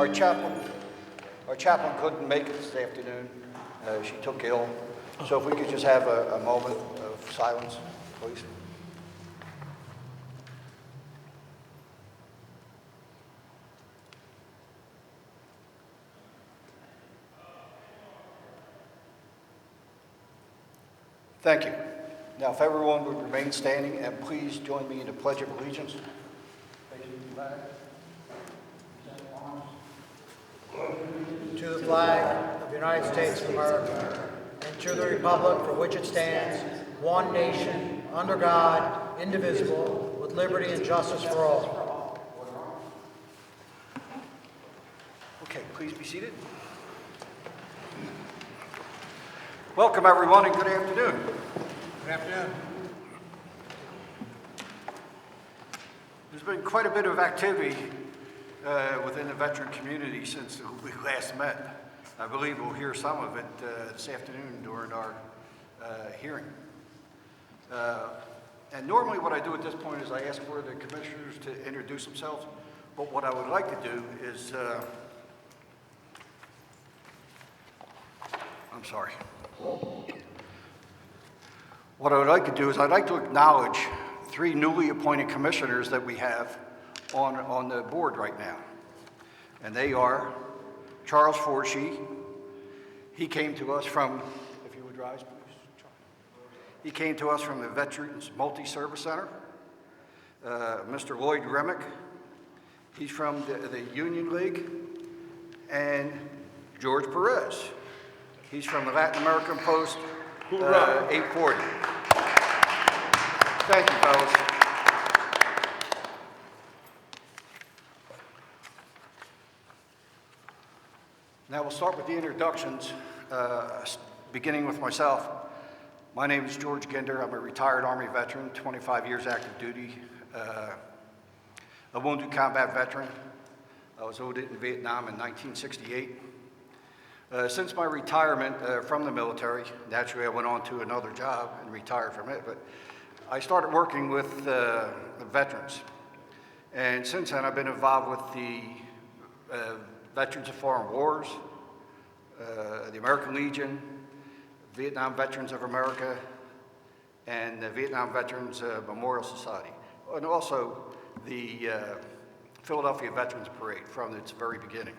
Our chaplain couldn't make it this afternoon. She took ill. So if we could just have a moment of silence, please. Thank you. Now, if everyone would remain standing, and please join me in the Pledge of Allegiance. To the flag of the United States of America, and to the republic for which it stands, one nation, under God, indivisible, with liberty and justice for all. Okay, please be seated. Welcome, everyone, and good afternoon. Good afternoon. There's been quite a bit of activity within the veteran community since we last met. I believe we'll hear some of it this afternoon during our hearing. And normally what I do at this point is I ask for the commissioners to introduce themselves, but what I would like to do is, I'm sorry. What I would like to do is I'd like to acknowledge 3 newly appointed commissioners that we have on the board right now. And they are Charles Forshee. He came to us from, if you would rise, please. He came to us from the Veterans Multi-Service Center. Mr. Lloyd Remick. He's from the Union League. And George Perez. He's from the Latin American Post 840. Thank you, fellas. Now we'll start with the introductions, beginning with myself. My name is George Ginder. I'm a retired Army veteran, 25 years active duty, a wounded combat veteran. I was wounded in Vietnam in 1968. Since my retirement from the military, naturally I went on to another job and retired from it, but I started working with the veterans. And since then I've been involved with the Veterans of Foreign Wars, the American Legion, Vietnam Veterans of America, and the Vietnam Veterans Memorial Society, and also the Philadelphia Veterans Parade from its very beginning.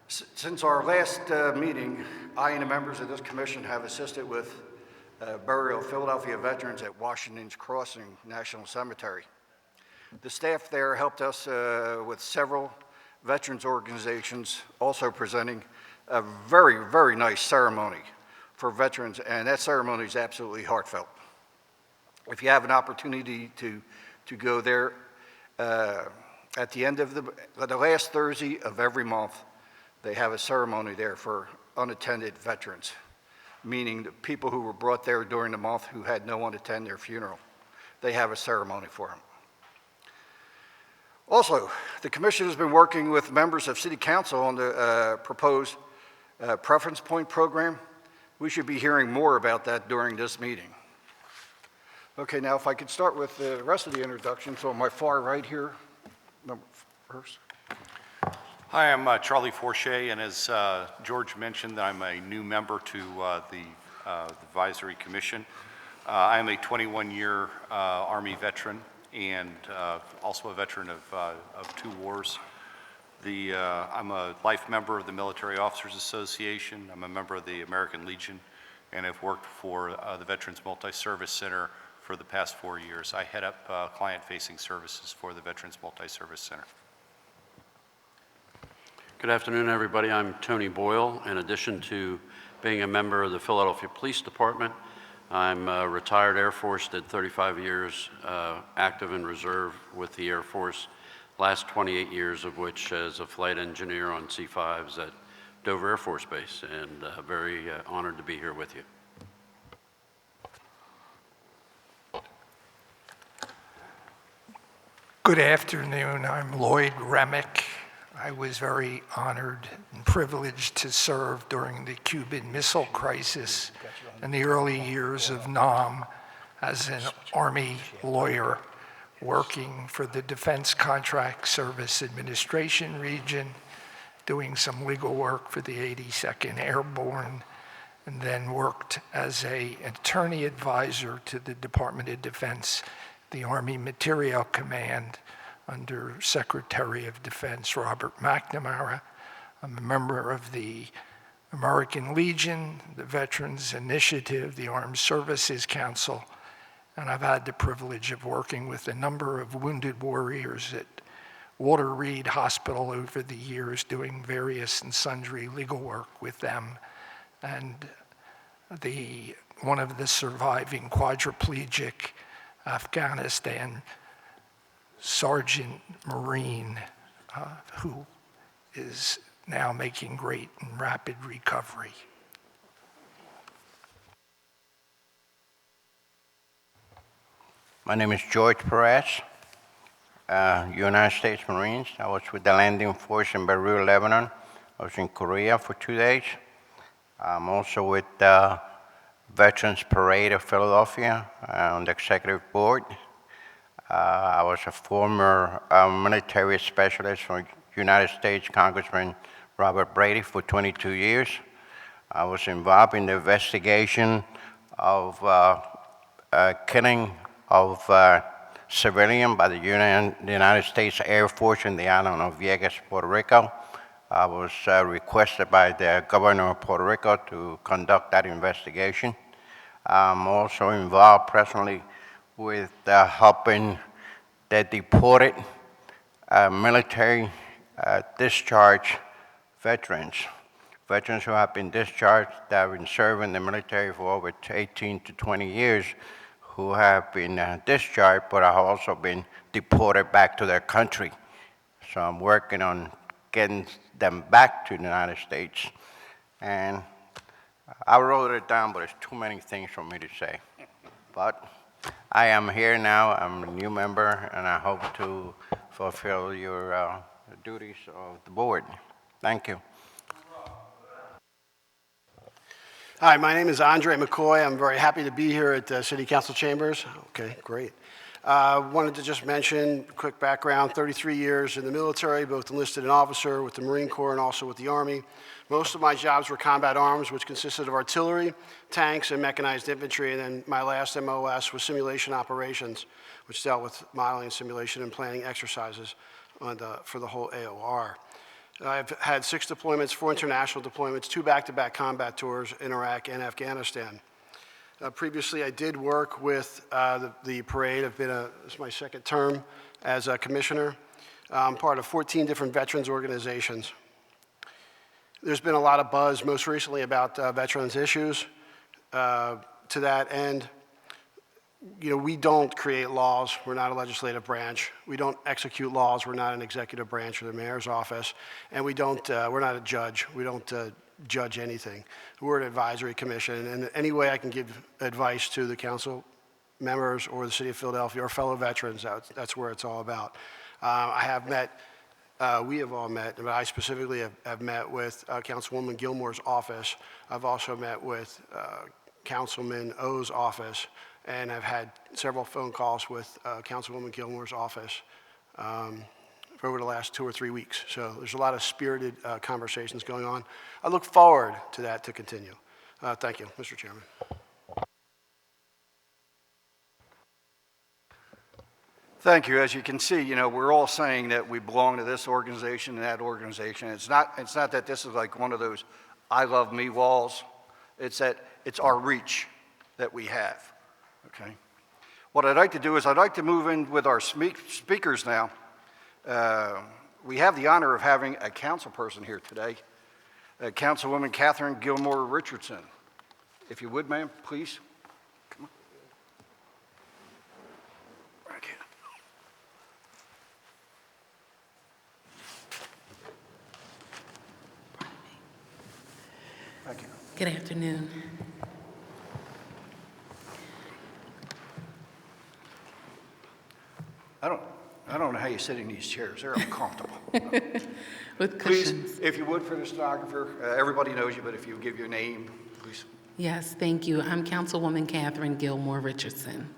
Since our last meeting, I and the members of this commission have assisted with burial of Philadelphia veterans at Washington's Crossing National Cemetery. The staff there helped us with several veterans organizations also presenting a very, very nice ceremony for veterans, and that ceremony is absolutely heartfelt. If you have an opportunity to go there, at the end of the last Thursday of every month, they have a ceremony there for unattended veterans, meaning the people who were brought there during the month who had no one to attend their funeral. They have a ceremony for them. Also, the commission has been working with members of City Council on the proposed preference point program. We should be hearing more about that during this meeting. Okay, now if I could start with the rest of the introductions. So on my far right here, first. Hi, I'm Charlie Forshee, and as George mentioned, I'm a new member to the Advisory Commission. I am a 21-year Army veteran and also a veteran of 2 wars. I'm a life member of the Military Officers Association. I'm a member of the American Legion, and I've worked for the Veterans Multi-Service Center for the past 4 years. I head up client-facing services for the Veterans Multi-Service Center. Good afternoon, everybody. I'm Tony Boyle. In addition to being a member of the Philadelphia Police Department, I'm a retired Air Force, did 35 years active in reserve with the Air Force, last 28 years of which as a flight engineer on C-5s at Dover Air Force Base, and very honored to be here with you. Good afternoon. I'm Lloyd Remick. I was very honored and privileged to serve during the Cuban Missile Crisis in the early years of NAM as an Army lawyer working for the Defense Contract Service Administration region, doing some legal work for the 82nd Airborne, and then worked as an attorney advisor to the Department of Defense, the Army Materiel Command, under Secretary of Defense Robert McNamara. I'm a member of the American Legion, the Veterans Initiative, the Armed Services Council, and I've had the privilege of working with a number of wounded warriors at Walter Reed Hospital over the years, doing various and sundry legal work with them. And one of the surviving quadriplegic Afghanistan Sergeant Marine who is now making great and rapid recovery. My name is George Perez, United States Marines. I was with the landing force in Beirut, Lebanon. I was in Korea for 2 days. I'm also with the Veterans Parade of Philadelphia on the executive board. I was a former military specialist for United States Congressman Robert Brady for 22 years. I was involved in the investigation of killing of civilian by the United States Air Force in the island of Vieques, Puerto Rico. I was requested by the governor of Puerto Rico to conduct that investigation. I'm also involved presently with helping the deported military discharge veterans who have been discharged, that have been serving the military for over 18 to 20 years, who have been discharged but have also been deported back to their country. So I'm working on getting them back to the United States. And I wrote it down, but it's too many things for me to say. But I am here now, I'm a new member, and I hope to fulfill your duties of the board. Thank you. Hi, my name is Andre McCoy. I'm very happy to be here at City Council Chambers. Okay, great. Wanted to just mention, quick background, 33 years in the military, both enlisted and officer with the Marine Corps and also with the Army. Most of my jobs were combat arms, which consisted of artillery, tanks, and mechanized infantry. And then my last MOS was simulation operations, which dealt with modeling, simulation, and planning exercises for the whole AOR. I've had 6 deployments, 4 international deployments, 2 back-to-back combat tours in Iraq and Afghanistan. Previously, I did work with the parade. This is my second term as a commissioner. I'm part of 14 different veterans organizations. There's been a lot of buzz, most recently about veterans issues. To that end, we don't create laws. We're not a legislative branch. We don't execute laws. We're not an executive branch or the mayor's office. And we're not a judge. We don't judge anything. We're an advisory commission. And any way I can give advice to the council members or the city of Philadelphia or fellow veterans, that's where it's all about. We have all met, but I specifically have met with Councilwoman Gilmore's office. I've also met with Councilman O's office, and I've had several phone calls with Councilwoman Gilmore's office for over the last 2 or 3 weeks. So there's a lot of spirited conversations going on. I look forward to that to continue. Thank you, Mr. Chairman. Thank you. As you can see, we're all saying that we belong to this organization and that organization. It's not that this is like one of those I love me walls. It's that it's our reach that we have. Okay. What I'd like to do is I'd like to move in with our speakers now. We have the honor of having a council person here today, Councilwoman Catherine Gilmore Richardson. If you would, ma'am, please. Come on. Thank you. Thank you. Good afternoon. I don't know how you sit in these chairs. They're uncomfortable. With Please, cushions. if you would, for the stenographer, everybody knows you, but if you give your name, please. Yes, thank you. I'm Councilwoman Catherine Gilmore Richardson.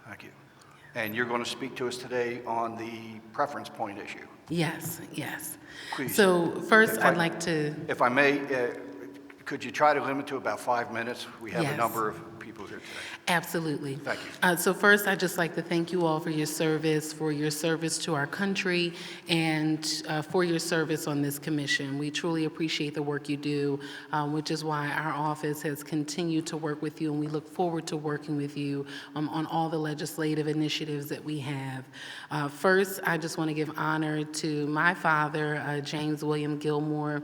Thank you. Yes. And you're going to speak to us today on the preference point issue. Yes, yes. Please. So first, If I- I'd like to, If I may, could you try to limit to about 5 minutes? We have a Yes. number of people here today. absolutely. Thank you. So first, I'd just like to thank you all for your service to our country, and for your service on this commission. We truly appreciate the work you do, which is why our office has continued to work with you, and we look forward to working with you on all the legislative initiatives that we have. First, I just want to give honor to my father, James William Gilmore,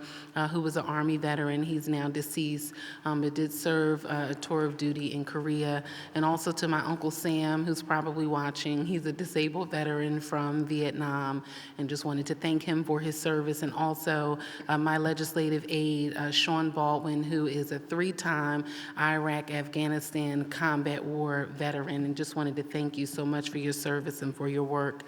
who was an Army veteran. He's now deceased, but did serve a tour of duty in Korea, and also to my Uncle Sam, who's probably watching. He's a disabled veteran from Vietnam, and just wanted to thank him for his service, and also my legislative aide, Sean Baldwin, who is a 3-time Iraq-Afghanistan combat war veteran, and just wanted to thank you so much for your service and for your work.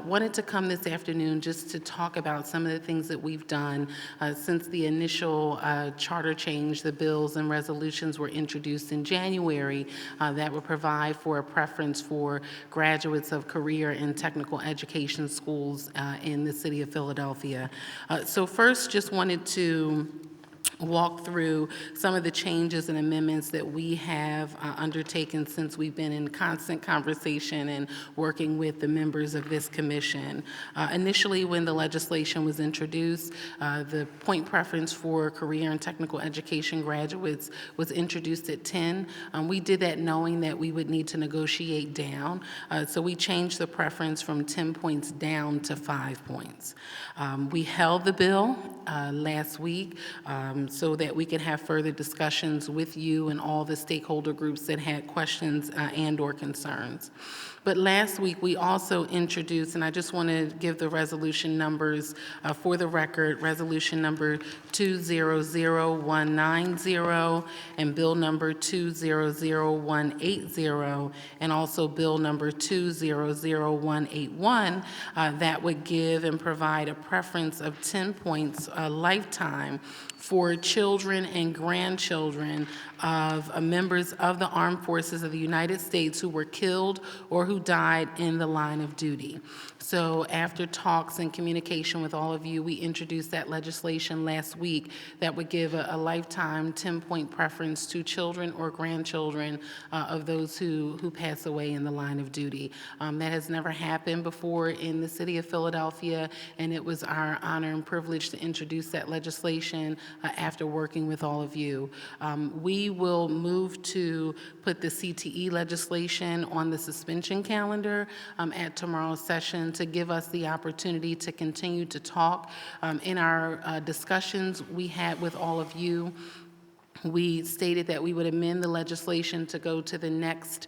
Wanted to come this afternoon just to talk about some of the things that we've done since the initial charter change. The bills and resolutions were introduced in January that would provide for a preference for graduates of career and technical education schools in the city of Philadelphia. So first, just wanted to walk through some of the changes and amendments that we have undertaken since we've been in constant conversation and working with the members of this commission. Initially, when the legislation was introduced, the point preference for career and technical education graduates was introduced at 10. We did that knowing that we would need to negotiate down, so we changed the preference from 10 points down to 5 points. We held the bill last week so that we could have further discussions with you and all the stakeholder groups that had questions and/or concerns. But last week, we also introduced, and I just want to give the resolution numbers for the record, resolution number 200190 and bill number 200180, and also bill number 200181, that would give and provide a preference of 10 points a lifetime for children and grandchildren of members of the Armed Forces of the United States who were killed or who died in the line of duty. So after talks and communication with all of you, we introduced that legislation last week that would give a lifetime 10-point preference to children or grandchildren of those who pass away in the line of duty. That has never happened before in the city of Philadelphia, and it was our honor and privilege to introduce that legislation after working with all of you. We will move to put the CTE legislation on the suspension calendar at tomorrow's session to give us the opportunity to continue to talk. In our discussions we had with all of you, we stated that we would amend the legislation to go to the next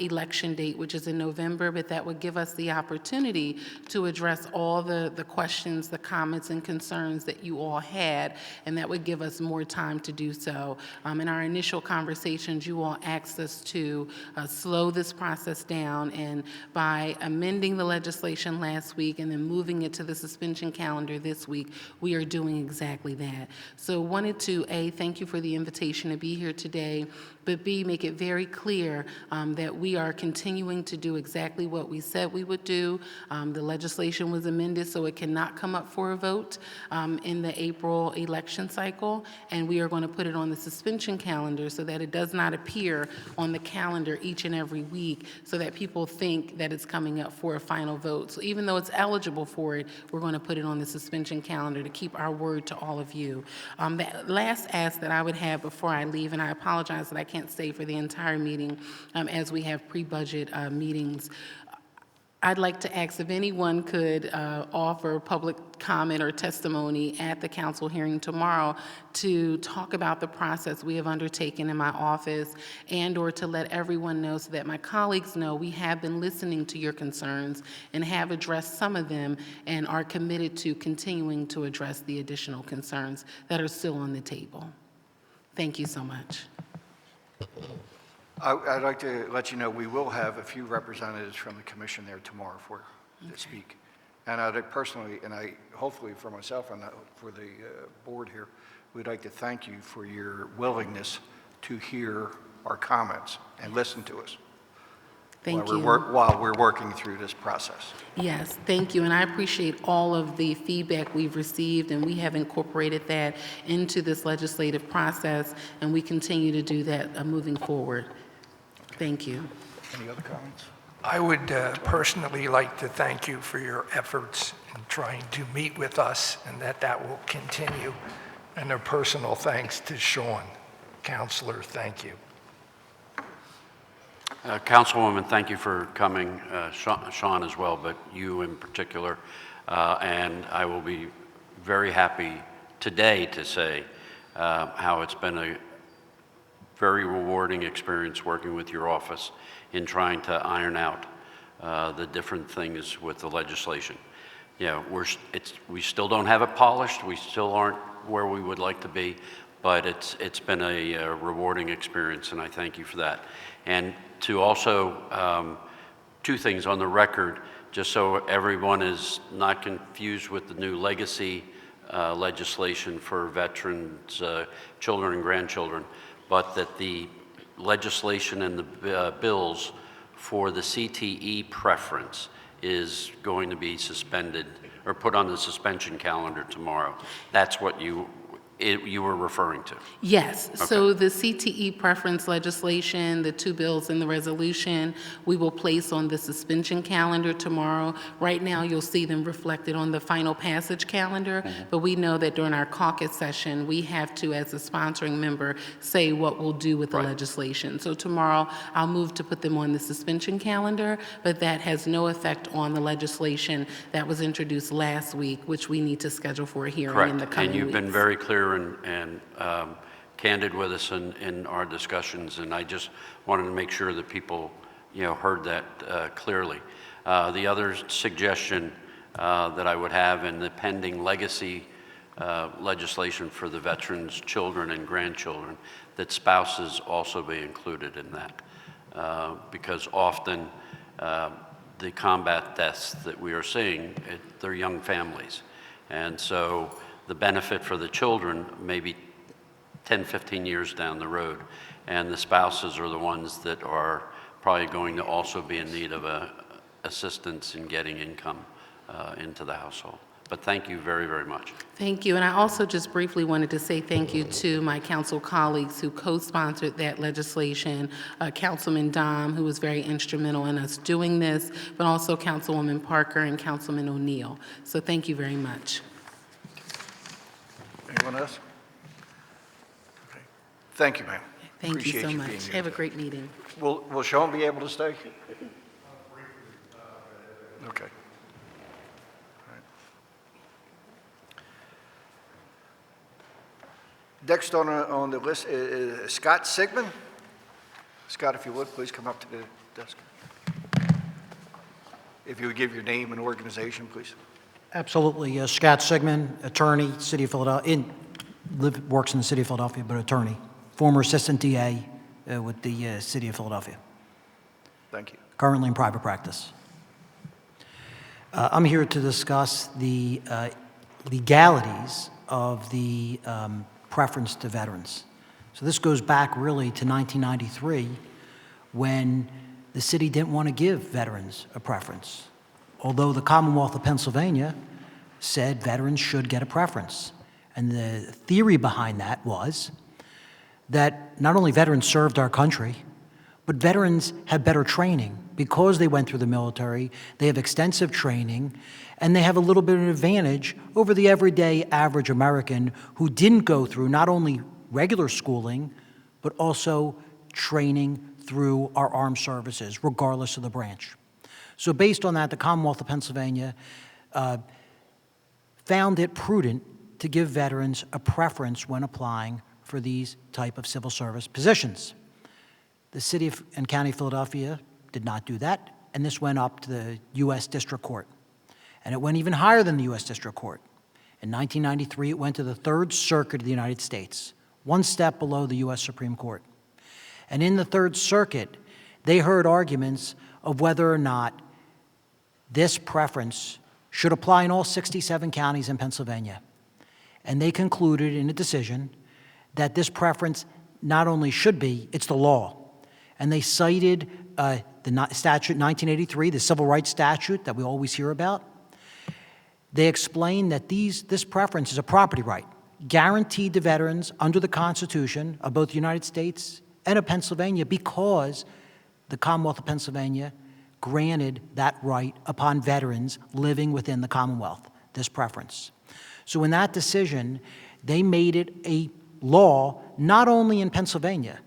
election date, which is in November, but that would give us the opportunity to address all the questions, the comments, and concerns that you all had, and that would give us more time to do so. In our initial conversations, you all asked us to slow this process down, and by amending the legislation last week and then moving it to the suspension calendar this week, we are doing exactly that. So wanted to, A, thank you for the invitation to be here today, but B, make it very clear that we are continuing to do exactly what we said we would do. The legislation was amended so it cannot come up for a vote in the April election cycle, and we are going to put it on the suspension calendar so that it does not appear on the calendar each and every week so that people think that it's coming up for a final vote. So even though it's eligible for it, we're going to put it on the suspension calendar to keep our word to all of you. The last ask that I would have before I leave, and I apologize that I can't stay for the entire meeting as we have pre-budget meetings. I'd like to ask if anyone could offer public comment or testimony at the council hearing tomorrow to talk about the process we have undertaken in my office, and/or to let everyone know so that my colleagues know we have been listening to your concerns and have addressed some of them and are committed to continuing to address the additional concerns that are still on the table. Thank you so much. I'd like to let you know we will have a few representatives from the commission there tomorrow to speak. And I'd personally, and I hopefully for myself and for the board here, we'd like to thank you for your willingness to hear our comments and listen to us. Thank while you. while we're working through this process. Yes, thank you, and I appreciate all of the feedback we've received, and we have incorporated that into this legislative process, and we continue to do that moving forward. Thank you. Any other comments? I would personally like to thank you for your efforts in trying to meet with us, and that will continue. And a personal thanks to Sean. Counselor, thank you. Councilwoman, thank you for coming, Sean as well, but you in particular. And I will be very happy today to say how it's been a very rewarding experience working with your office in trying to iron out the different things with the legislation. Yeah, we still don't have it polished. We still aren't where we would like to be, but it's been a rewarding experience, and I thank you for that. And to also, two things on the record, just so everyone is not confused with the new legacy legislation for veterans, children and grandchildren, but that the legislation and the bills for the CTE preference is going to be suspended or put on the suspension calendar tomorrow. That's what you were referring to. Yes, so the CTE preference legislation, the two bills in the resolution, we will place on the suspension calendar tomorrow. Right now, you'll see them reflected on the final passage calendar, but we know that during our caucus session, we have to, as a sponsoring member, say what we'll do with the legislation. So tomorrow, I'll move to put them on the suspension calendar, but that has no effect on the legislation that was introduced last week, which we need to schedule for a hearing in the Correct, coming and you've been weeks. very clear and candid with us in our discussions, and I just wanted to make sure that people, heard that clearly. The other suggestion that I would have in the pending legacy legislation for the veterans' children and grandchildren, that spouses also be included in that, because often the combat deaths that we are seeing, they're young families, and so the benefit for the children may be 10, 15 years down the road, and the spouses are the ones that are probably going to also be in need of assistance in getting income into the household. But thank you very, very much. Thank you, and I also just briefly wanted to say thank you to my council colleagues who co-sponsored that legislation, Councilman Dom, who was very instrumental in us doing this, but also Councilwoman Parker and Councilman O'Neill. So thank you very much. Anyone else? Okay. Thank you, ma'am. Thank you Appreciate so being much. here Have a today. great meeting. Will Sean be able to stay? Okay. All right. Next on the list is Scott Sigmund. Scott, if you would, please come up to the desk. If you would give your name and organization, please. Absolutely. Scott Sigmund, attorney, City of Philadelphia, works in the City of Philadelphia, but attorney. Former assistant DA with the City of Philadelphia. Thank you. Currently in private practice. I'm here to discuss the legalities of the preference to veterans. So this goes back really to 1993 when the city didn't want to give veterans a preference, although the Commonwealth of Pennsylvania said veterans should get a preference. And the theory behind that was that not only veterans served our country, but veterans have better training. Because they went through the military, they have extensive training, and they have a little bit of an advantage over the everyday average American who didn't go through not only regular schooling, but also training through our armed services, regardless of the branch. So based on that, the Commonwealth of Pennsylvania found it prudent to give veterans a preference when applying for these type of civil service positions. The City and County of Philadelphia did not do that, and this went up to the U.S. District Court. And it went even higher than the U.S. District Court. In 1993, it went to the Third Circuit of the United States, one step below the U.S. Supreme Court. And in the Third Circuit, they heard arguments of whether or not this preference should apply in all 67 counties in Pennsylvania. And they concluded in a decision that this preference not only should be, it's the law. and they cited statute 1983, the civil rights statute that we always hear about. They explained that this preference is a property right guaranteed to veterans under the Constitution of both the United States and of Pennsylvania, because the Commonwealth of Pennsylvania granted that right upon veterans living within the Commonwealth, this preference. So in that decision, they made it a law not only in Pennsylvania,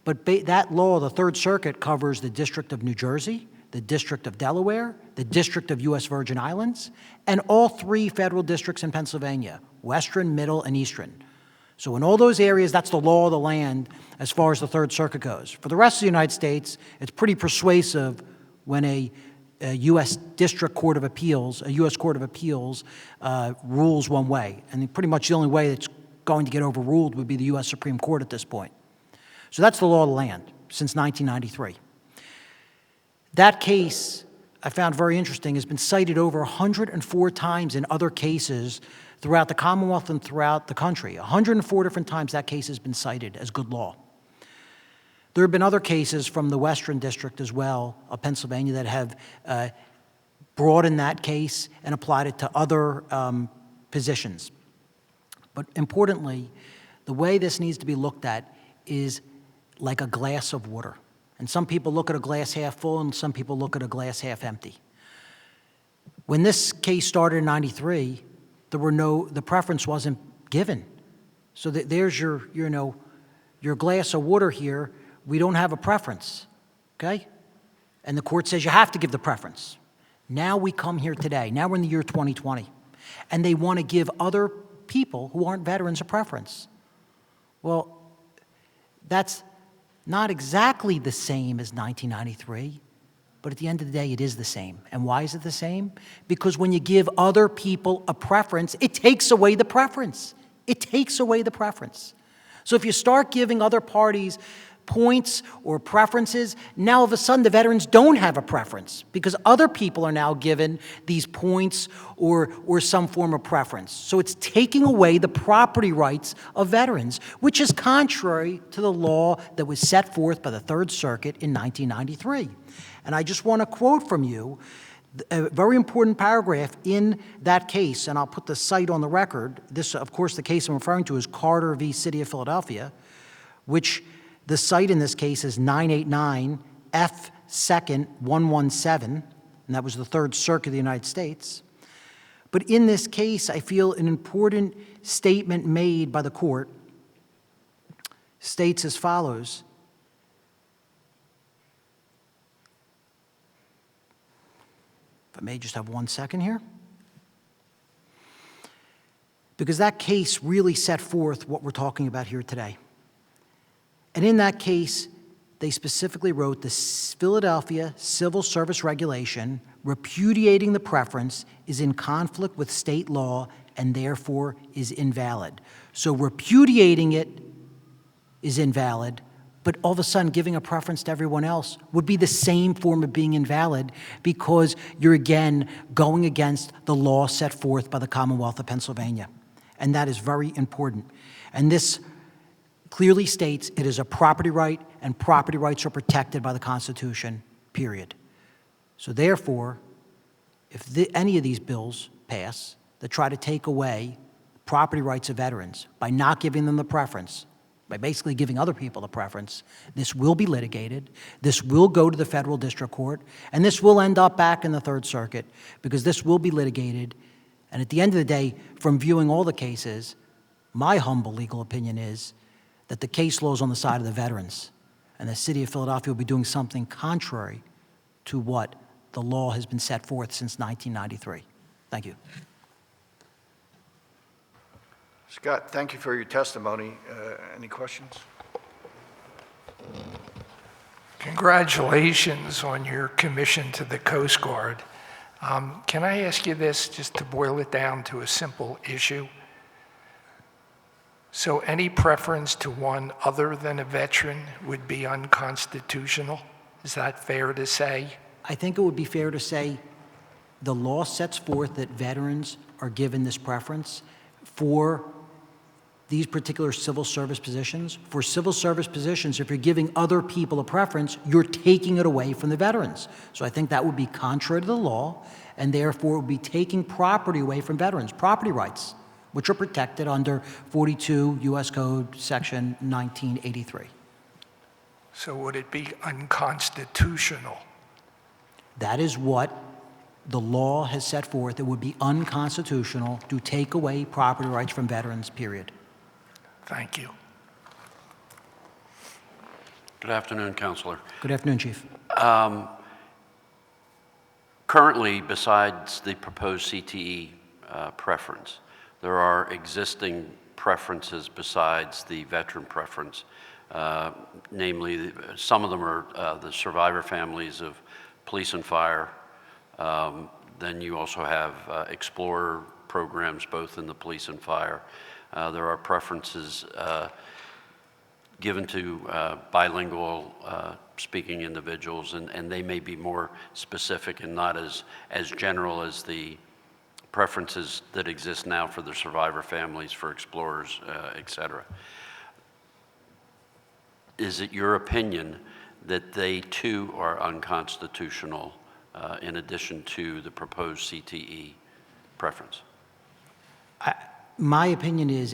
but that law, the Third Circuit, covers the District of New Jersey, the District of Delaware, the District of U.S. Virgin Islands, and all 3 federal districts in Pennsylvania, Western, Middle, and Eastern. So in all those areas, that's the law of the land as far as the Third Circuit goes. For the rest of the United States, it's pretty persuasive when a U.S. District Court of Appeals, a U.S. Court of Appeals, rules one way. And pretty much the only way it's going to get overruled would be the U.S. Supreme Court at this point. So that's the law of the land since 1993. That case, I found very interesting, has been cited over 104 times in other cases throughout the Commonwealth and throughout the country. 104 different times that case has been cited as good law. There have been other cases from the Western District as well of Pennsylvania that have broadened that case and applied it to other positions. But importantly, the way this needs to be looked at is like a glass of water. And some people look at a glass half full and some people look at a glass half empty. When this case started in 93, the preference wasn't given. So there's your glass of water here. We don't have a preference, okay? And the court says you have to give the preference. Now we come here today. Now we're in the year 2020. And they want to give other people who aren't veterans a preference. Well, that's not exactly the same as 1993, but at the end of the day, it is the same. And why is it the same? Because when you give other people a preference, it takes away the preference. It takes away the preference. So if you start giving other parties points or preferences, now all of a sudden the veterans don't have a preference because other people are now given these points or some form of preference. So it's taking away the property rights of veterans, which is contrary to the law that was set forth by the Third Circuit in 1993. And I just want to quote from you a very important paragraph in that case, and I'll put the site on the record. This, of course, the case I'm referring to is Carter v. City of Philadelphia, which the site in this case is 989 F. 2nd 117, and that was the Third Circuit of the United States. But in this case, I feel an important statement made by the court states as follows. If I may just have 1 second here. Because that case really set forth what we're talking about here today. And in that case, they specifically wrote the Philadelphia Civil Service Regulation repudiating the preference is in conflict with state law and therefore is invalid. So repudiating it is invalid, but all of a sudden giving a preference to everyone else would be the same form of being invalid because you're again going against the law set forth by the Commonwealth of Pennsylvania. And that is very important. And this clearly states it is a property right, and property rights are protected by the Constitution, period. So therefore, if any of these bills pass that try to take away property rights of veterans by not giving them the preference, by basically giving other people the preference, this will be litigated, this will go to the federal district court, and this will end up back in the Third Circuit because this will be litigated. And at the end of the day, from viewing all the cases, my humble legal opinion is that the case law is on the side of the veterans, and the city of Philadelphia will be doing something contrary to what the law has been set forth since 1993. Thank you. Scott, thank you for your testimony. Any questions? Congratulations on your commission to the Coast Guard. Can I ask you this, just to boil it down to a simple issue? So any preference to one other than a veteran would be unconstitutional? Is that fair to say? I think it would be fair to say the law sets forth that veterans are given this preference for these particular civil service positions. For civil service positions, if you're giving other people a preference, you're taking it away from the veterans. So I think that would be contrary to the law, and therefore would be taking property away from veterans, property rights, which are protected under 42 U.S. Code Section 1983. So would it be unconstitutional? That is what the law has set forth. It would be unconstitutional to take away property rights from veterans, period. Thank you. Good afternoon, Counselor. Good afternoon, Chief. Currently, besides the proposed CTE preference, there are existing preferences besides the veteran preference. Namely, some of them are the survivor families of police and fire. Then you also have Explorer programs, both in the police and fire. There are preferences given to bilingual speaking individuals, and they may be more specific and not as general as the preferences that exist now for the survivor families, for explorers, et cetera. Is it your opinion that they too are unconstitutional in addition to the proposed CTE preference? My opinion is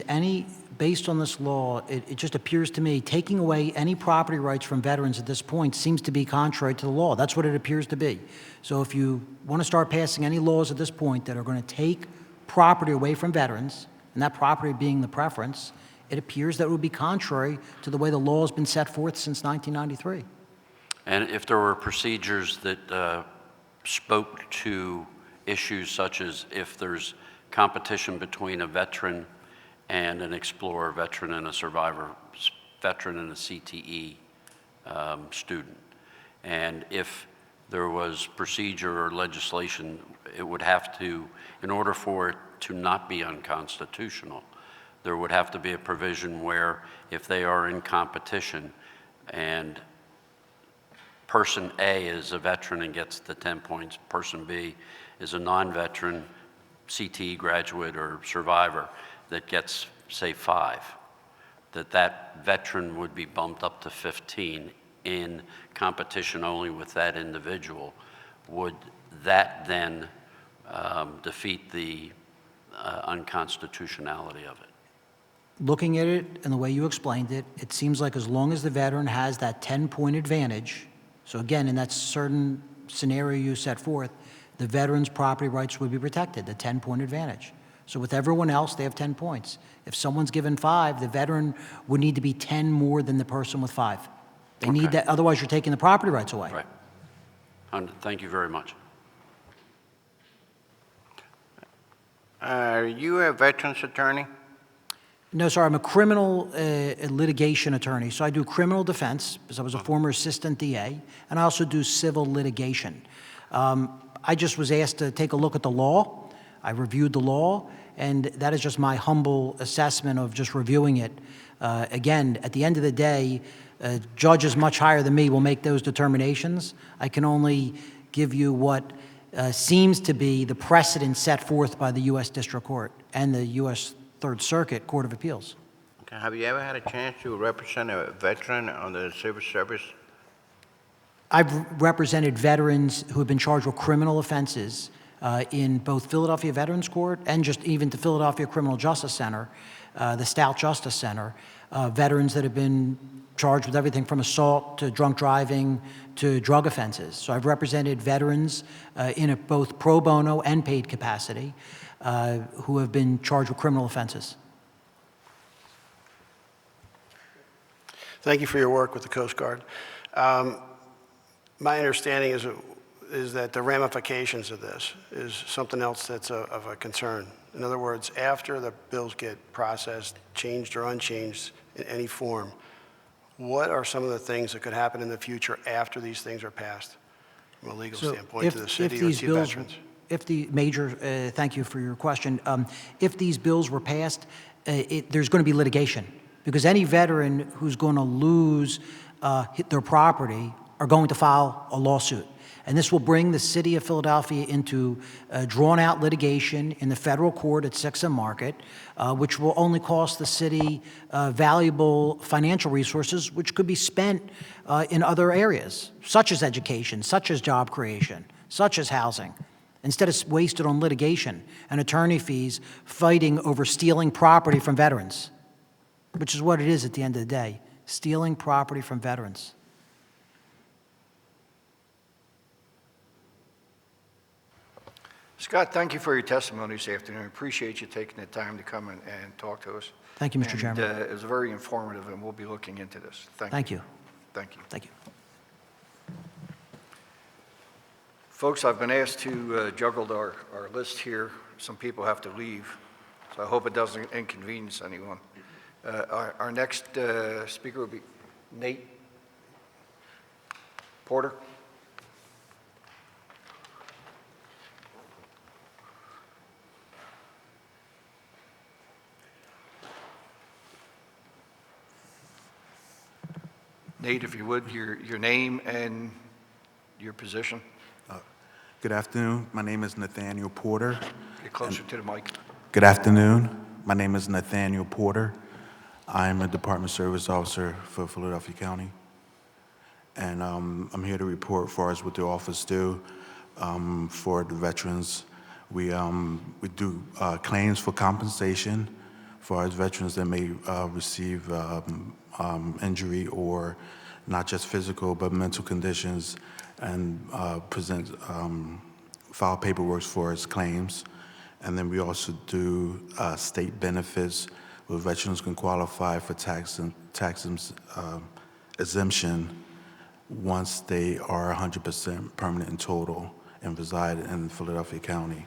based on this law, it just appears to me taking away any property rights from veterans at this point seems to be contrary to the law. That's what it appears to be. So if you want to start passing any laws at this point that are going to take property away from veterans, and that property being the preference, it appears that it would be contrary to the way the law has been set forth since 1993. And if there were procedures that spoke to issues such as if there's competition between a veteran and an explorer veteran and a survivor veteran and a CTE student, and if there was procedure or legislation, it would have to, in order for it to not be unconstitutional, there would have to be a provision where if they are in competition and person A is a veteran and gets the 10 points, person B is a non-veteran, CTE graduate or survivor that gets, say, 5, that veteran would be bumped up to 15 in competition only with that individual. Would that then defeat the unconstitutionality of it? Looking at it and the way you explained it, it seems like as long as the veteran has that 10-point advantage, so again, in that certain scenario you set forth, the veteran's property rights would be protected, the 10-point advantage. So with everyone else, they have 10 points. If someone's given 5, the veteran would need to be 10 more than the person with 5. They need that, otherwise you're taking the property rights away. Right. Thank you very much. Are you a veterans attorney? No, sir, I'm a criminal litigation attorney. So I do criminal defense, because I was a former assistant DA, and I also do civil litigation. I just was asked to take a look at the law. I reviewed the law, and that is just my humble assessment of just reviewing it. Again, at the end of the day, judges much higher than me will make those determinations. I can only give you what seems to be the precedent set forth by the U.S. District Court and the U.S. Third Circuit Court of Appeals. Okay. Have you ever had a chance to represent a veteran on the civil service? I've represented veterans who have been charged with criminal offenses in both Philadelphia Veterans Court and just even the Philadelphia Criminal Justice Center, the Stout Justice Center, veterans that have been charged with everything from assault to drunk driving to drug offenses. So I've represented veterans in a both pro bono and paid capacity who have been charged with criminal offenses. Thank you for your work with the Coast Guard. My understanding is that the ramifications of this is something else that's of a concern. In other words, after the bills get processed, changed or unchanged in any form, what are some of the things that could happen in the future after these things are passed from a legal standpoint to the city or to veterans? If the major, thank you for your question. If these bills were passed, there's going to be litigation because any veteran who's going to lose their property are going to file a lawsuit. And this will bring the city of Philadelphia into drawn-out litigation in the federal court at 6th and Market, which will only cost the city valuable financial resources, which could be spent in other areas, such as education, such as job creation, such as housing, instead of wasted on litigation and attorney fees fighting over stealing property from veterans, which is what it is at the end of the day, stealing property from veterans. Scott, thank you for your testimony this afternoon. Appreciate you taking the time to come and talk to us. Thank you, Mr. Chairman. It was very informative, and we'll be looking into this. Thank you. Thank you. Thank you. Folks, I've been asked to juggle our list here. Some people have to leave, so I hope it doesn't inconvenience anyone. Our next speaker will be Nate Porter. Nate, if you would, your name and your position. Good afternoon. My name is Nathaniel Porter. Get closer to the mic. Good afternoon. My name is Nathaniel Porter. I'm a Department Service Officer for Philadelphia County. And I'm here to report as far as what the office do for the veterans. We do claims for compensation for as veterans that may receive injury or not just physical but mental conditions, and file paperwork for its claims. And then we also do state benefits where veterans can qualify for tax exemption once they are 100% permanent and total and reside in Philadelphia County.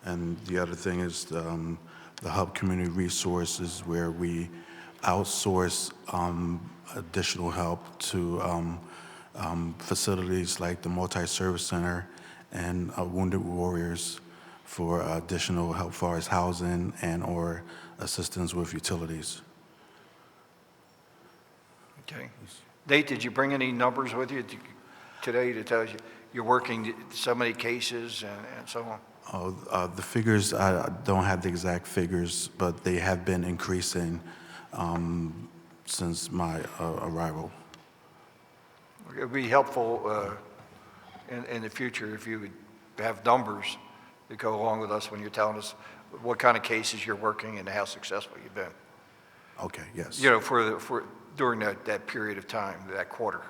And the other thing is the Hub Community Resources, where we outsource additional help to facilities like the Multi-Service Center and Wounded Warriors for additional help as far as housing and or assistance with utilities. Okay. Nate, did you bring any numbers with you today to tell you you're working so many cases and so on? The figures, I don't have the exact figures, but they have been increasing since my arrival. It would be helpful in the future if you would have numbers that go along with us when you're telling us what kind of cases you're working and how successful you've been. Okay, yes. You know, for during that period of time, that quarter.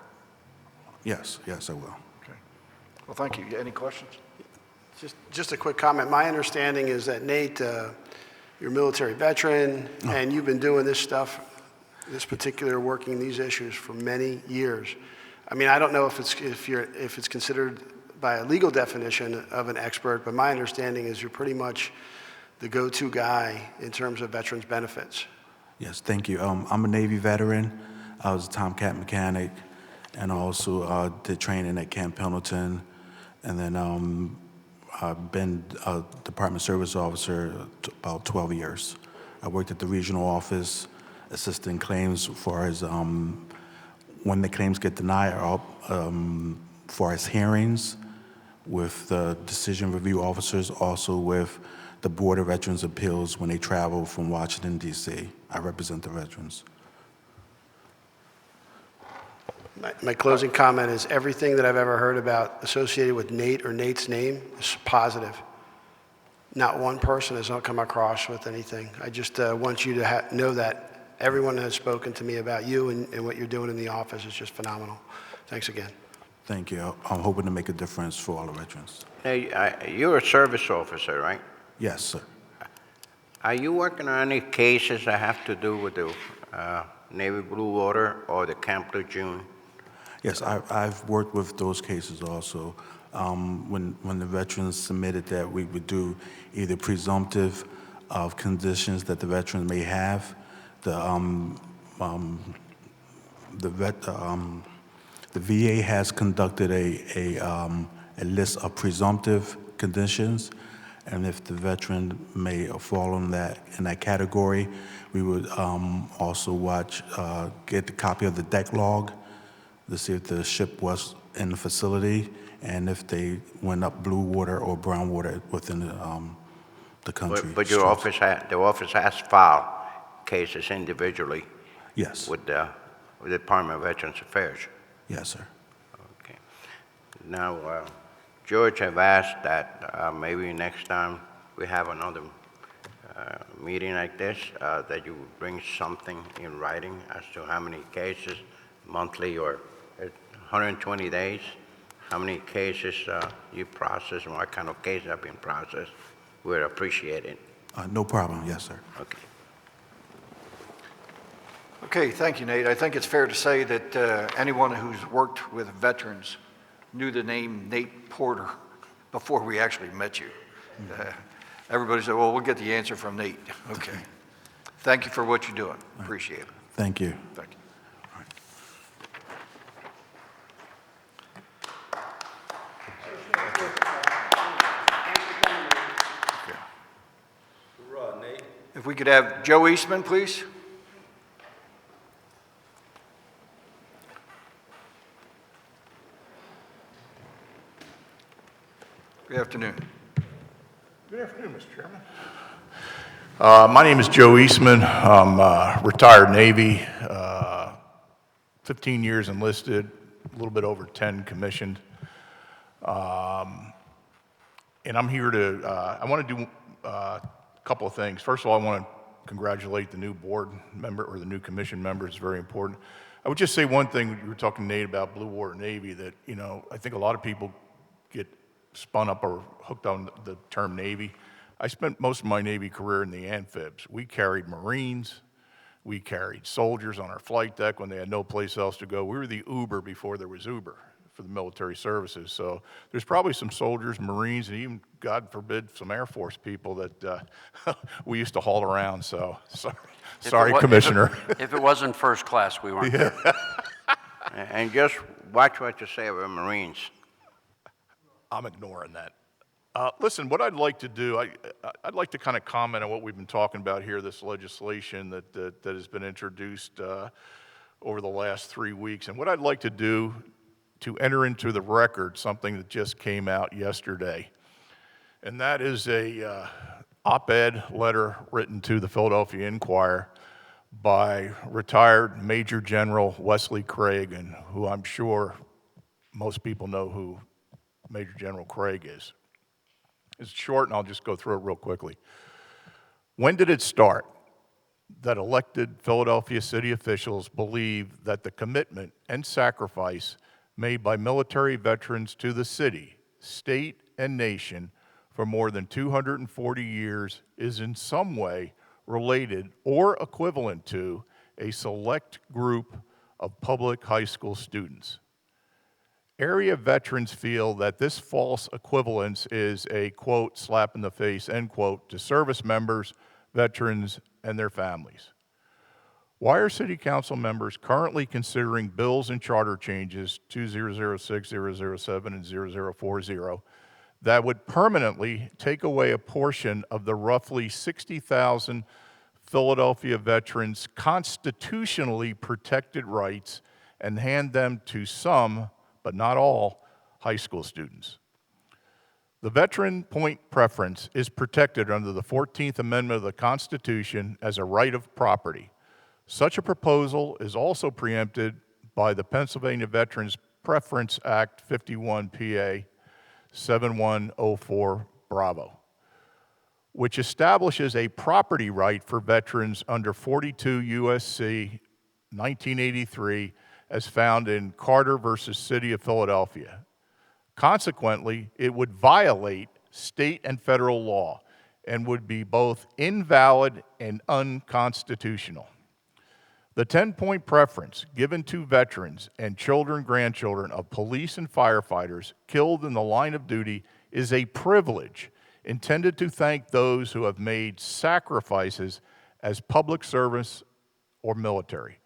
Yes, I will. Okay. Well, thank you. Any questions? Just a quick comment. My understanding is that Nate, you're a military veteran, and you've been doing this stuff, working these issues for many years. I mean, I don't know if it's considered by a legal definition of an expert, but my understanding is you're pretty much the go-to guy in terms of veterans benefits. Yes, thank you. I'm a Navy veteran. I was a Tomcat mechanic, and also did training at Camp Pendleton, and then I've been a Department Service Officer about 12 years. I worked at the regional office, assisting claims as far as when the claims get denied, for as hearings with the decision review officers, also with the Board of Veterans Appeals when they travel from Washington, D.C. I represent the veterans. My closing comment is everything that I've ever heard about associated with Nate or Nate's name is positive. Not one person has not come across with anything. I just want you to know that everyone has spoken to me about you and what you're doing in the office is just phenomenal. Thanks again. Thank you. I'm hoping to make a difference for all the veterans. Now, you're a service officer, right? Yes, sir. Are you working on any cases that have to do with the Navy Blue Water or the Camp Lejeune? Yes, I've worked with those cases also. When the veterans submitted that, we would do either presumptive of conditions that the veteran may have. The VA has conducted a list of presumptive conditions, and if the veteran may fall in that category, we would also get a copy of the deck log to see if the ship was in the facility, and if they went up blue water or brown water within the country. But your office, the office has filed cases individually Yes. with the Department of Veterans Affairs. Yes, sir. Okay. Now, George have asked that maybe next time we have another meeting like this, that you would bring something in writing as to how many cases monthly or 120 days, how many cases you process and what kind of cases have been processed. We'd appreciate it. No problem. Yes, sir. Okay. Okay, thank you, Nate. I think it's fair to say that anyone who's worked with veterans knew the name Nate Porter before we actually met you. Everybody said, well, we'll get the answer from Nate. Okay. Thank you for what you're doing. Appreciate it. Thank you. Thank you. If we could have Joe Eastman, please. Good afternoon. Good afternoon, Mr. Chairman. My name is Joe Eastman. I'm retired Navy, 15 years enlisted, a little bit over 10 commissioned. And I'm here to, I want to do a couple of things. First of all, I want to congratulate the new board member or the new commission member. It's very important. I would just say one thing. You were talking, Nate, about Blue Water Navy, that, you know, I think a lot of people get spun up or hooked on the term Navy. I spent most of my Navy career in the amphibs. We carried Marines. We carried soldiers on our flight deck when they had no place else to go. We were the Uber before there was Uber for the military services. So there's probably some soldiers, Marines, and even, God forbid, some Air Force people that we used to haul around. So sorry, Commissioner. If it wasn't first class, we weren't there. And just watch what you say about Marines. I'm ignoring that. Listen, what I'd like to do, I'd like to kind of comment on what we've been talking about here, this legislation that has been introduced over the last 3 weeks. And what I'd like to do to enter into the record something that just came out yesterday. And that is a op-ed letter written to the Philadelphia Inquirer by retired Major General Wesley Craig, and who I'm sure most people know who Major General Craig is. It's short, and I'll just go through it real quickly. When did it start that elected Philadelphia city officials believe that the commitment and sacrifice made by military veterans to the city, state, and nation for more than 240 years is in some way related or equivalent to a select group of public high school students? Area veterans feel that this false equivalence is a, quote, slap in the face, end quote, to service members, veterans, and their families. Why are city council members currently considering bills and charter changes 2006, 007, and 0040 that would permanently take away a portion of the roughly 60,000 Philadelphia veterans' constitutionally protected rights and hand them to some, but not all, high school students? The veteran point preference is protected under the 14th Amendment of the Constitution as a right of property. Such a proposal is also preempted by the Pennsylvania Veterans Preference Act 51 PA 7104 Bravo, which establishes a property right for veterans under 42 USC 1983 as found in Carter versus City of Philadelphia. Consequently, it would violate state and federal law and would be both invalid and unconstitutional. The 10-point preference given to veterans and children, grandchildren of police and firefighters killed in the line of duty is a privilege intended to thank those who have made sacrifices as public service or military.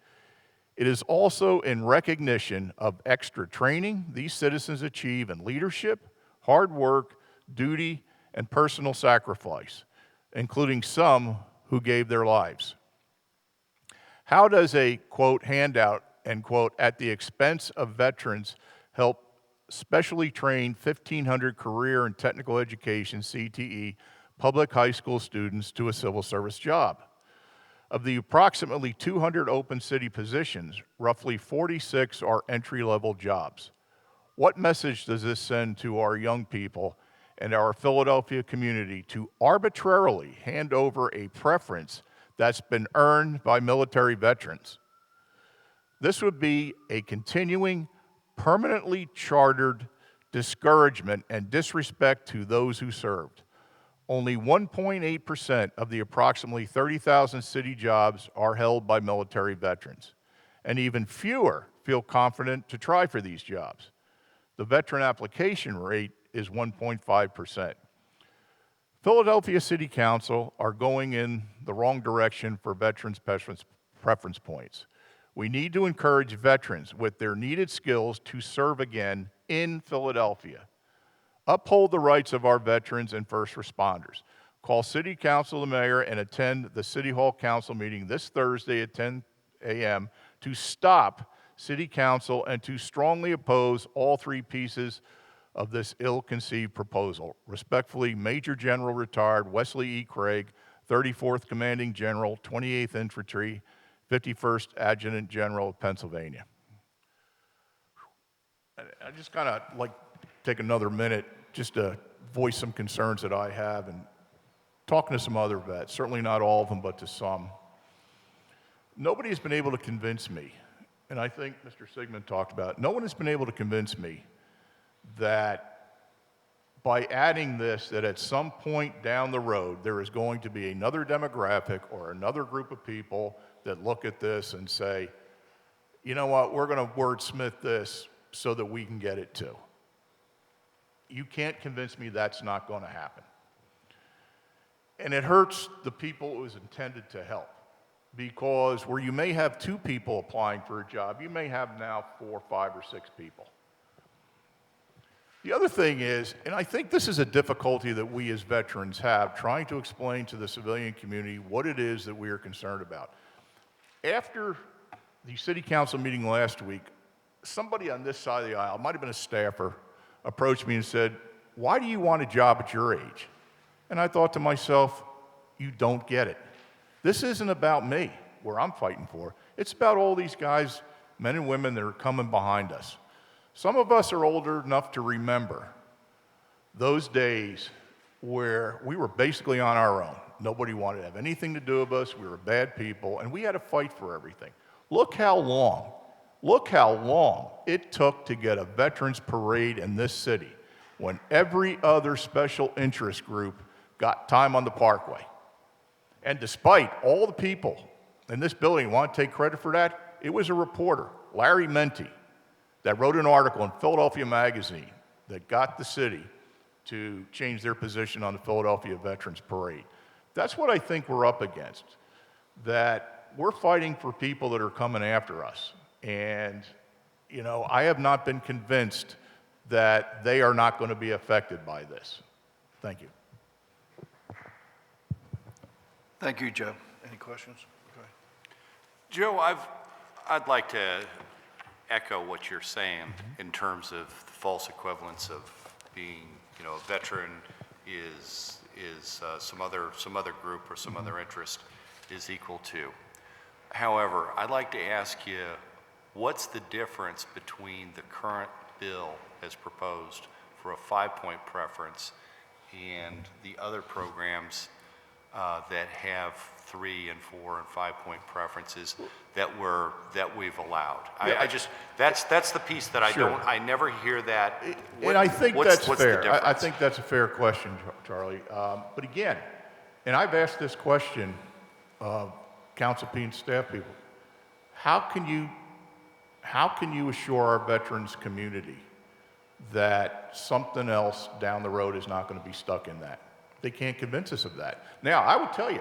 It is also in recognition of extra training these citizens achieve in leadership, hard work, duty, and personal sacrifice, including some who gave their lives. How does a, quote, handout, end quote, at the expense of veterans help specially trained 1,500 career and technical education, CTE, public high school students to a civil service job. Of the approximately 200 open city positions, roughly 46 are entry-level jobs. What message does this send to our young people and our Philadelphia community to arbitrarily hand over a preference that's been earned by military veterans? This would be a continuing, permanently chartered discouragement and disrespect to those who served. Only 1.8% of the approximately 30,000 city jobs are held by military veterans, and even fewer feel confident to try for these jobs. The veteran application rate is 1.5%. Philadelphia City Council are going in the wrong direction for veterans' preference points. We need to encourage veterans with their needed skills to serve again in Philadelphia. Uphold the rights of our veterans and first responders. Call City Council, the mayor, and attend the City Hall Council meeting this Thursday at 10 a.m. to stop City Council and to strongly oppose all three pieces of this ill-conceived proposal. Respectfully, Major General Retired Wesley E. Craig, 34th Commanding General, 28th Infantry, 51st Adjutant General of Pennsylvania. I just kind of like take another minute just to voice some concerns that I have, and talking to some other vets, certainly not all of them, but to some. Nobody has been able to convince me, and I think Mr. Sigmund talked about it, no one has been able to convince me that by adding this, that at some point down the road, there is going to be another demographic or another group of people that look at this and say, you know what, we're going to wordsmith this so that we can get it too. You can't convince me that's not going to happen. And it hurts the people it was intended to help, because where you may have 2 people applying for a job, you may have now 4, 5, or 6 people. The other thing is, and I think this is a difficulty that we as veterans have, trying to explain to the civilian community what it is that we are concerned about. After the city council meeting last week, somebody on this side of the aisle, might have been a staffer, approached me and said, "Why do you want a job at your age?" And I thought to myself, you don't get it. This isn't about me, where I'm fighting for. It's about all these guys, men and women, that are coming behind us. Some of us are older enough to remember those days where we were basically on our own. Nobody wanted to have anything to do with us. We were bad people, and we had to fight for everything. Look how long it took to get a veterans parade in this city when every other special interest group got time on the Parkway. And despite all the people in this building who want to take credit for that, it was a reporter, Larry Menti, that wrote an article in Philadelphia Magazine that got the city to change their position on the Philadelphia Veterans Parade. That's what I think we're up against, that we're fighting for people that are coming after us. And, you know, I have not been convinced that they are not going to be affected by this. Thank you. Thank you, Joe. Any questions? Okay. Joe, I'd like to echo what you're saying in terms of the false equivalence of being, you know, a veteran is some other group or some other interest is equal to. However, I'd like to ask you, what's the difference between the current bill as proposed for a 5-point preference and the other programs that have 3 and 4 and 5-point preferences that we've allowed? I just that's the piece that I never hear that. And I think that's what's fair. The difference? I think that's a fair question, Charlie. But again, and I've asked this question of council and staff people, how can you assure our veterans community that something else down the road is not going to be stuck in that? They can't convince us of that. Now, I would tell you,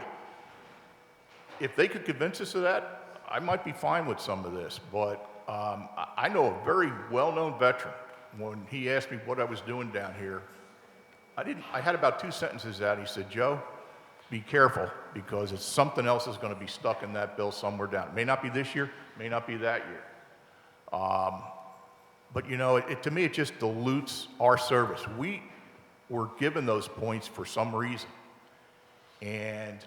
if they could convince us of that, I might be fine with some of this. But I know a very well-known veteran. When he asked me what I was doing down here, I had about 2 sentences out. He said, "Joe, be careful, because it's something else is going to be stuck in that bill somewhere down. It may not be this year, may not be that year." But you know, to me, it just dilutes our service. We were given those points for some reason. And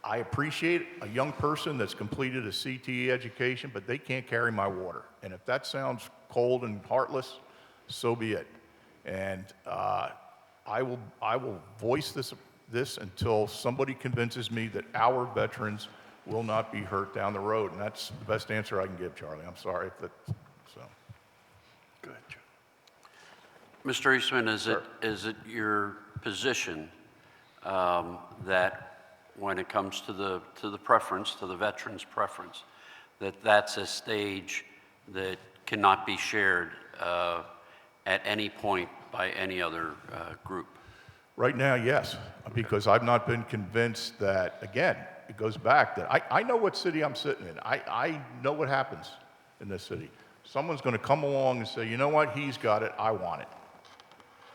I appreciate a young person that's completed a CTE education, but they can't carry my water. And if that sounds cold and heartless, so be it. And I will voice this until somebody convinces me that our veterans will not be hurt down the road. And that's the best answer I can give, Charlie. I'm sorry if that, so. Go ahead, Joe. Mr. Eastman, is it your position that when it comes to the preference, to the veteran's preference, that that's a stage that cannot be shared at any point by any other group? Right now, yes, because I've not been convinced that, again, it goes back that I know what city I'm sitting in. I know what happens in this city. Someone's going to come along and say, you know what, he's got it, I want it.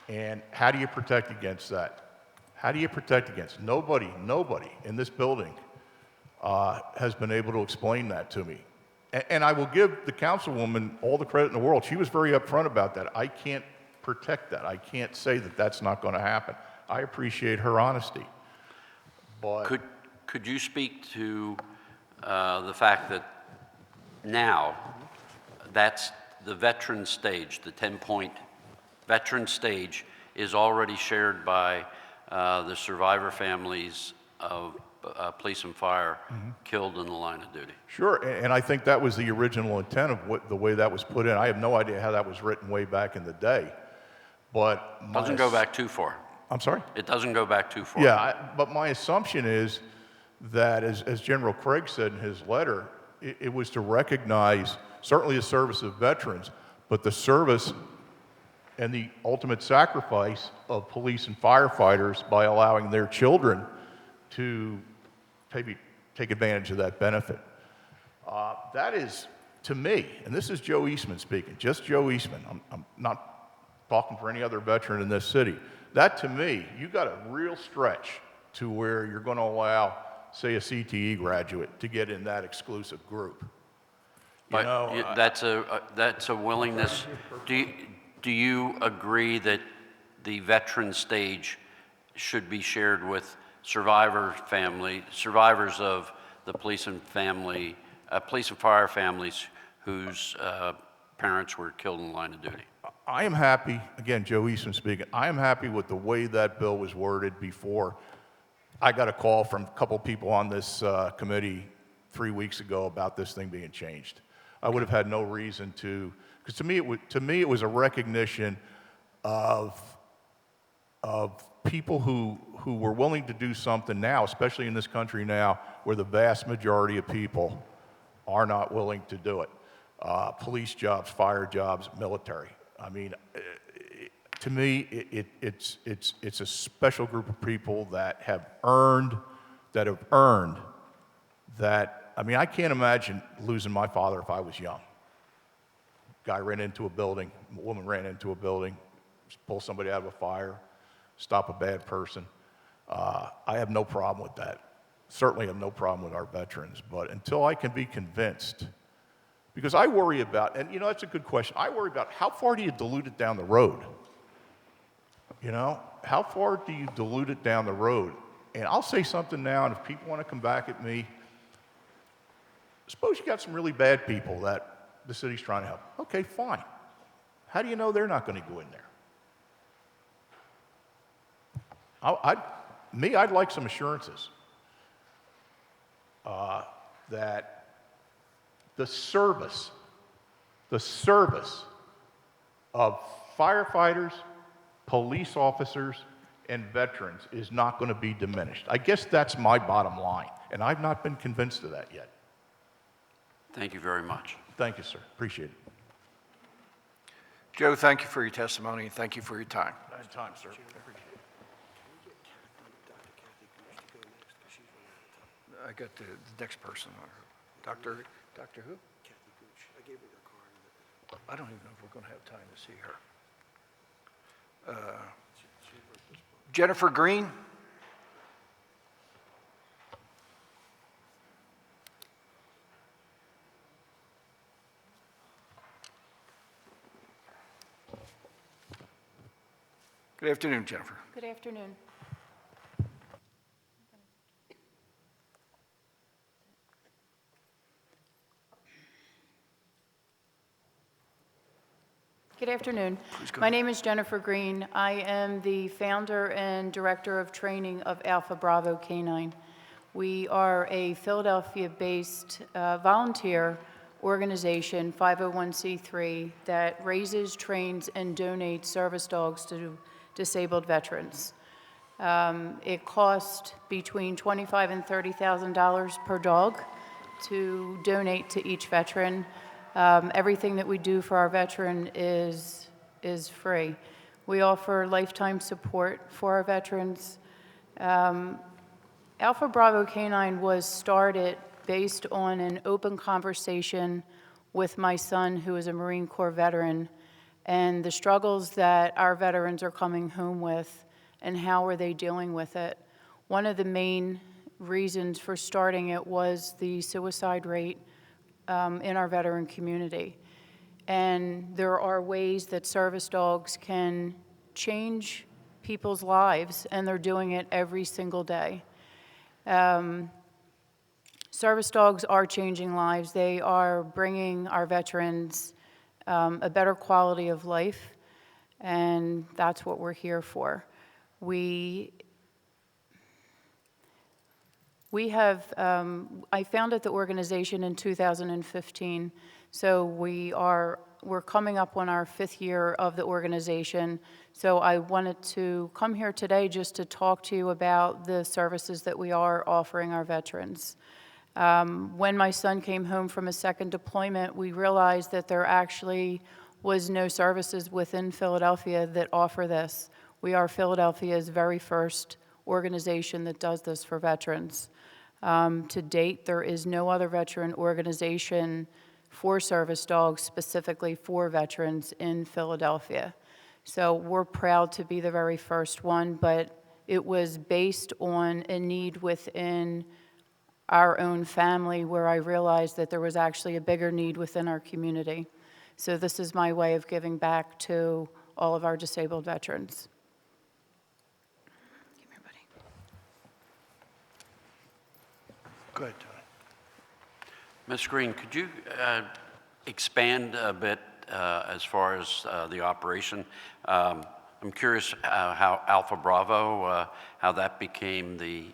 And how do you protect against that? How do you protect against? Nobody in this building has been able to explain that to me. And I will give the councilwoman all the credit in the world. She was very upfront about that. I can't protect that. I can't say that that's not going to happen. I appreciate her honesty. But Could you speak to the fact that now that's the veteran stage, the 10-point veteran stage is already shared by the survivor families of police and fire killed in the line of duty? Sure, and I think that was the original intent of the way that was put in. I have no idea how that was written way back in the day, but Doesn't go back too far. I'm sorry? It doesn't go back too far. Yeah, but my assumption is that, as General Craig said in his letter, it was to recognize certainly the service of veterans, but the service and the ultimate sacrifice of police and firefighters by allowing their children to maybe take advantage of that benefit. That is, to me, and this is Joe Eastman speaking, just Joe Eastman. I'm not talking for any other veteran in this city. That, to me, you got a real stretch to where you're going to allow, say, a CTE graduate to get in that exclusive group. But that's a willingness. Do you agree that the veteran stage should be shared with survivors of the police and fire families whose parents were killed in the line of duty? I am happy, again, Joe Eastman speaking, I am happy with the way that bill was worded before. I got a call from a couple people on this committee 3 weeks ago about this thing being changed. I would have had no reason to, because to me it was a recognition of people who were willing to do something now, especially in this country now, where the vast majority of people are not willing to do it. Police jobs, fire jobs, military. I mean, to me, it's a special group of people that have earned that. I mean, I can't imagine losing my father if I was young. Guy ran into a building, a woman ran into a building, pull somebody out of a fire, stop a bad person. I have no problem with that. Certainly have no problem with our veterans, but until I can be convinced, because I worry about, and you know, that's a good question, I worry about how far do you dilute it down the road? You know, how far do you dilute it down the road? And I'll say something now, and if people want to come back at me, suppose you got some really bad people that the city's trying to help. Okay, fine. How do you know they're not going to go in there? I'd like some assurances that the service of firefighters, police officers, and veterans is not going to be diminished. I guess that's my bottom line, and I've not been convinced of that yet. Thank you very much. Thank you, sir. Appreciate it. Joe, thank you for your testimony, and thank you for your time. Time, sir. I got the next person. Dr. who? Kathy Gooch. I gave her your card. I don't even know if we're going to have time to see her. Jennifer Green? Good afternoon, Jennifer. Good afternoon. Good afternoon. My name is Jennifer Green. I am the founder and director of training of Alpha Bravo Canine. We are a Philadelphia-based volunteer organization, 501c3, that raises, trains, and donates service dogs to disabled veterans. It costs between $25,000 and $30,000 per dog to donate to each veteran. Everything that we do for our veteran is free. We offer lifetime support for our veterans. Alpha Bravo Canine was started based on an open conversation with my son, who is a Marine Corps veteran, and the struggles that our veterans are coming home with and how are they dealing with it. One of the main reasons for starting it was the suicide rate in our veteran community. And there are ways that service dogs can change people's lives, and they're doing it every single day. Service dogs are changing lives. They are bringing our veterans a better quality of life, and that's what we're here for. We have, I founded the organization in 2015, so we're coming up on our 5th year of the organization. So I wanted to come here today just to talk to you about the services that we are offering our veterans. When my son came home from a second deployment, we realized that there actually was no services within Philadelphia that offer this. We are Philadelphia's very first organization that does this for veterans. To date, there is no other veteran organization for service dogs specifically for veterans in Philadelphia. So we're proud to be the very first one, but it was based on a need within our own family where I realized that there was actually a bigger need within our community. So this is my way of giving back to all of our disabled veterans. Come here, buddy. Go ahead, Tony. Ms. Green, could you expand a bit as far as the operation? I'm curious how Alpha Bravo, how that became the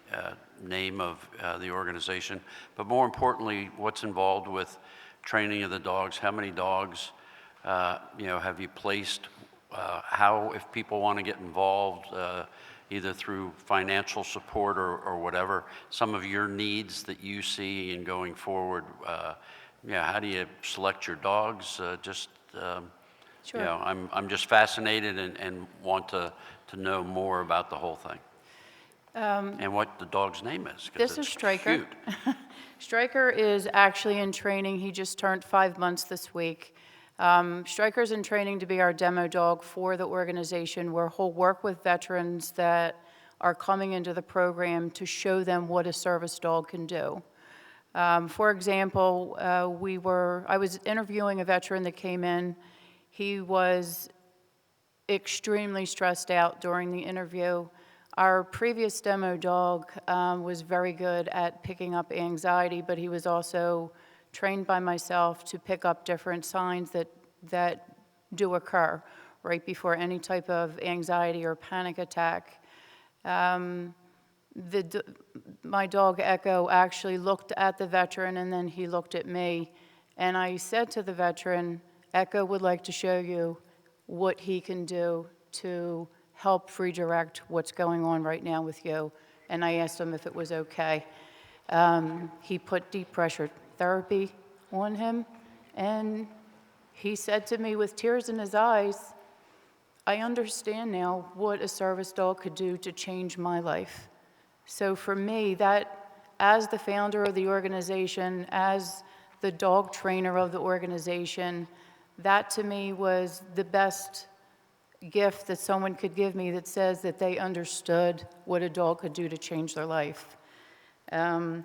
name of the organization, but more importantly, what's involved with training of the dogs? How many dogs, have you placed? How, if people want to get involved, either through financial support or whatever, some of your needs that you see in going forward, how do you select your dogs? Sure. I'm just fascinated and want to know more about the whole thing. And what the dog's name is. 'Cause This is it's Striker. cute. Striker is actually in training. He just turned 5 months this week. Striker's in training to be our demo dog for the organization, where he'll work with veterans that are coming into the program to show them what a service dog can do. For example, I was interviewing a veteran that came in. He was extremely stressed out during the interview. Our previous demo dog was very good at picking up anxiety, but he was also trained by myself to pick up different signs that do occur right before any type of anxiety or panic attack. My dog Echo actually looked at the veteran, and then he looked at me, and I said to the veteran, Echo would like to show you what he can do to help redirect what's going on right now with you. And I asked him if it was okay. He put deep pressure therapy on him, and he said to me with tears in his eyes, I understand now what a service dog could do to change my life. So for me, that, as the founder of the organization, as the dog trainer of the organization, that to me was the best gift that someone could give me that says that they understood what a dog could do to change their life. The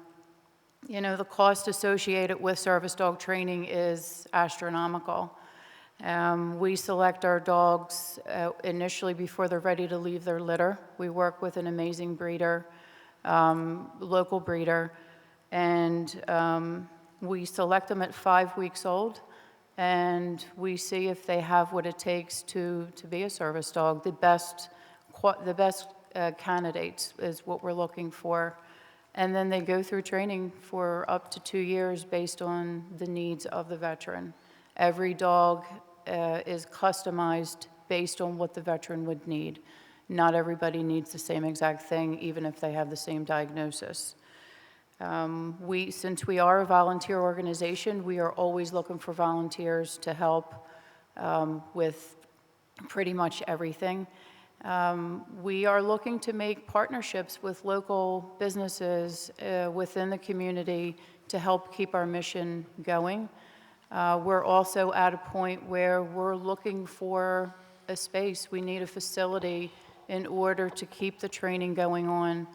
cost associated with service dog training is astronomical. We select our dogs initially before they're ready to leave their litter. We work with an amazing breeder, local breeder, and we select them at 5 weeks old, and we see if they have what it takes to be a service dog. The best candidates is what we're looking for. And then they go through training for up to 2 years based on the needs of the veteran. Every dog is customized based on what the veteran would need. Not everybody needs the same exact thing, even if they have the same diagnosis. Since we are a volunteer organization, we are always looking for volunteers to help with pretty much everything. We are looking to make partnerships with local businesses within the community to help keep our mission going. We're also at a point where we're looking for a space. We need a facility in order to keep the training going on.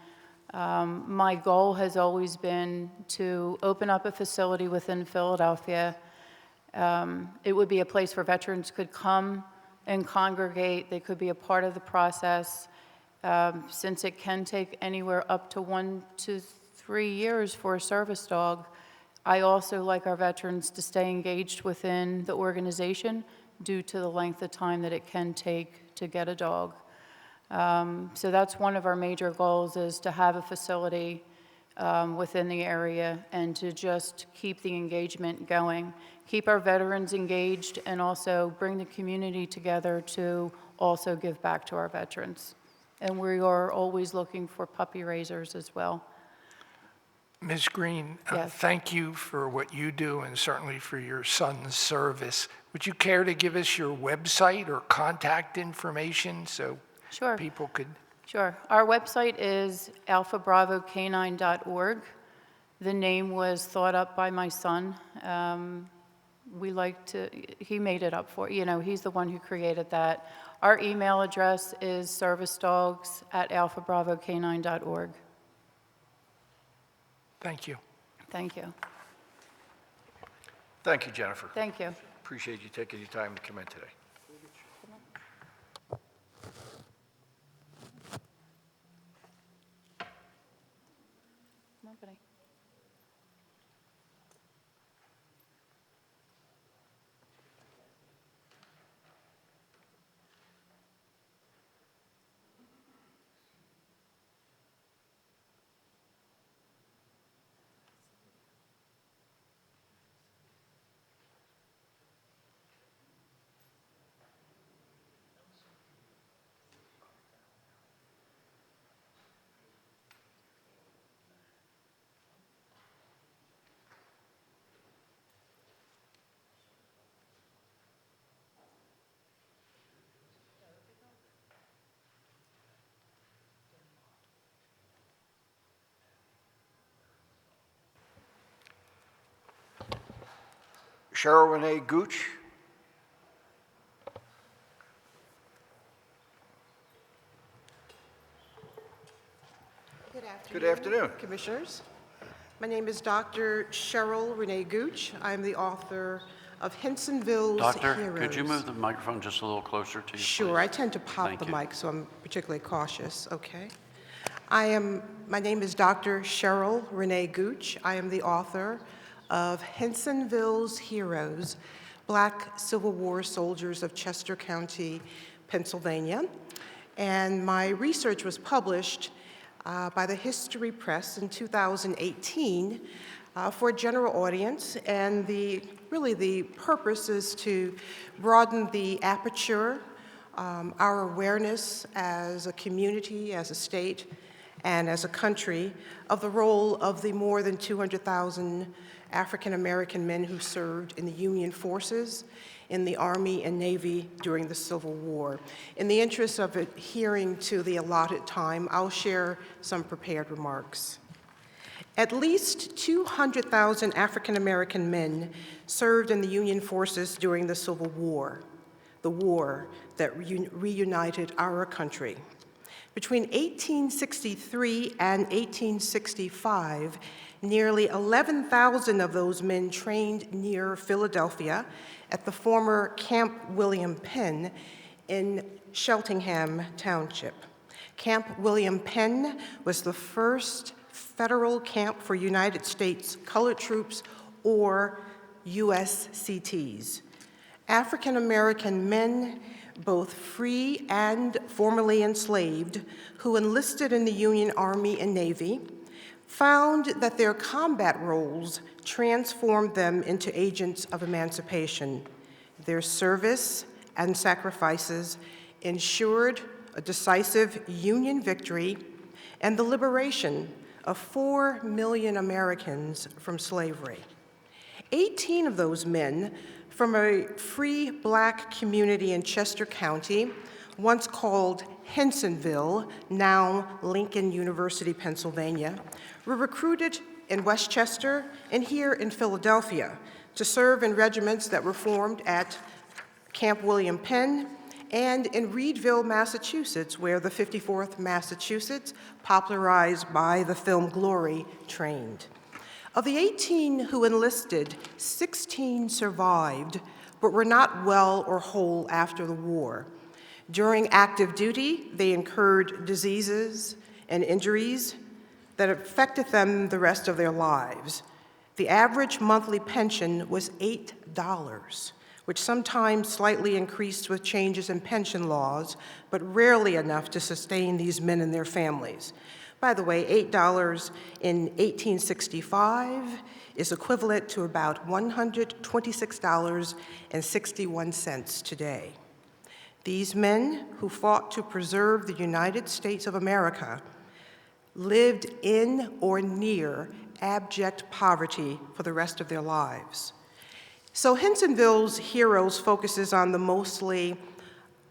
My goal has always been to open up a facility within Philadelphia. It would be a place where veterans could come and congregate. They could be a part of the process. Since it can take anywhere up to 1 to 3 years for a service dog, I also like our veterans to stay engaged within the organization due to the length of time that it can take to get a dog. So that's one of our major goals, is to have a facility within the area and to just keep the engagement going, keep our veterans engaged, and also bring the community together to also give back to our veterans. And we are always looking for puppy raisers as well. Ms. Green, Yes. thank you for what you do and certainly for your son's service. Would you care to give us your website or contact information so Sure. people could? Sure. Our website is alphabravocanine.org. The name was thought up by my son. He made it up he's the one who created that. Our email address is servicedogs@alphabravocanine.org. Thank you. Thank you. Thank you, Jennifer. Thank you. Appreciate you taking your time to come in today. Come on, buddy. Cheryl Renee Gooch. Good afternoon. Commissioners. My name is Dr. Cheryl Renee Gooch. I'm the author of Hensonville's Doctor, Heroes. could you move the microphone just a little closer to you, Sure, please? I tend to pop Thank the you. mic, so I'm particularly cautious, okay? My name is Dr. Cheryl Renee Gooch. I am the author of Hensonville's Heroes, Black Civil War Soldiers of Chester County, Pennsylvania. And my research was published by the History Press in 2018 for a general audience, and really the purpose is to broaden the aperture, our awareness as a community, as a state, and as a country of the role of the more than 200,000 African American men who served in the Union forces, in the Army and Navy during the Civil War. In the interest of adhering to the allotted time, I'll share some prepared remarks. At least 200,000 African American men served in the Union forces during the Civil War, the war that reunited our country. Between 1863 and 1865, nearly 11,000 of those men trained near Philadelphia at the former Camp William Penn in Cheltenham Township. Camp William Penn was the first federal camp for United States colored troops, or USCTs. African American men, both free and formerly enslaved, who enlisted in the Union Army and Navy, found that their combat roles transformed them into agents of emancipation. Their service and sacrifices ensured a decisive Union victory and the liberation of 4 million Americans from slavery. 18 of those men from a free black community in Chester County, once called Hensonville, now Lincoln University, Pennsylvania, were recruited in Westchester and here in Philadelphia to serve in regiments that were formed at Camp William Penn and in Reedville, Massachusetts, where the 54th Massachusetts, popularized by the film Glory, trained. Of the 18 who enlisted, 16 survived, but were not well or whole after the war. During active duty, they incurred diseases and injuries that affected them the rest of their lives. The average monthly pension was $8, which sometimes slightly increased with changes in pension laws, but rarely enough to sustain these men and their families. By the way, $8 in 1865 is equivalent to about $126.61 today. These men who fought to preserve the United States of America lived in or near abject poverty for the rest of their lives. So Hensonville's Heroes focuses on the mostly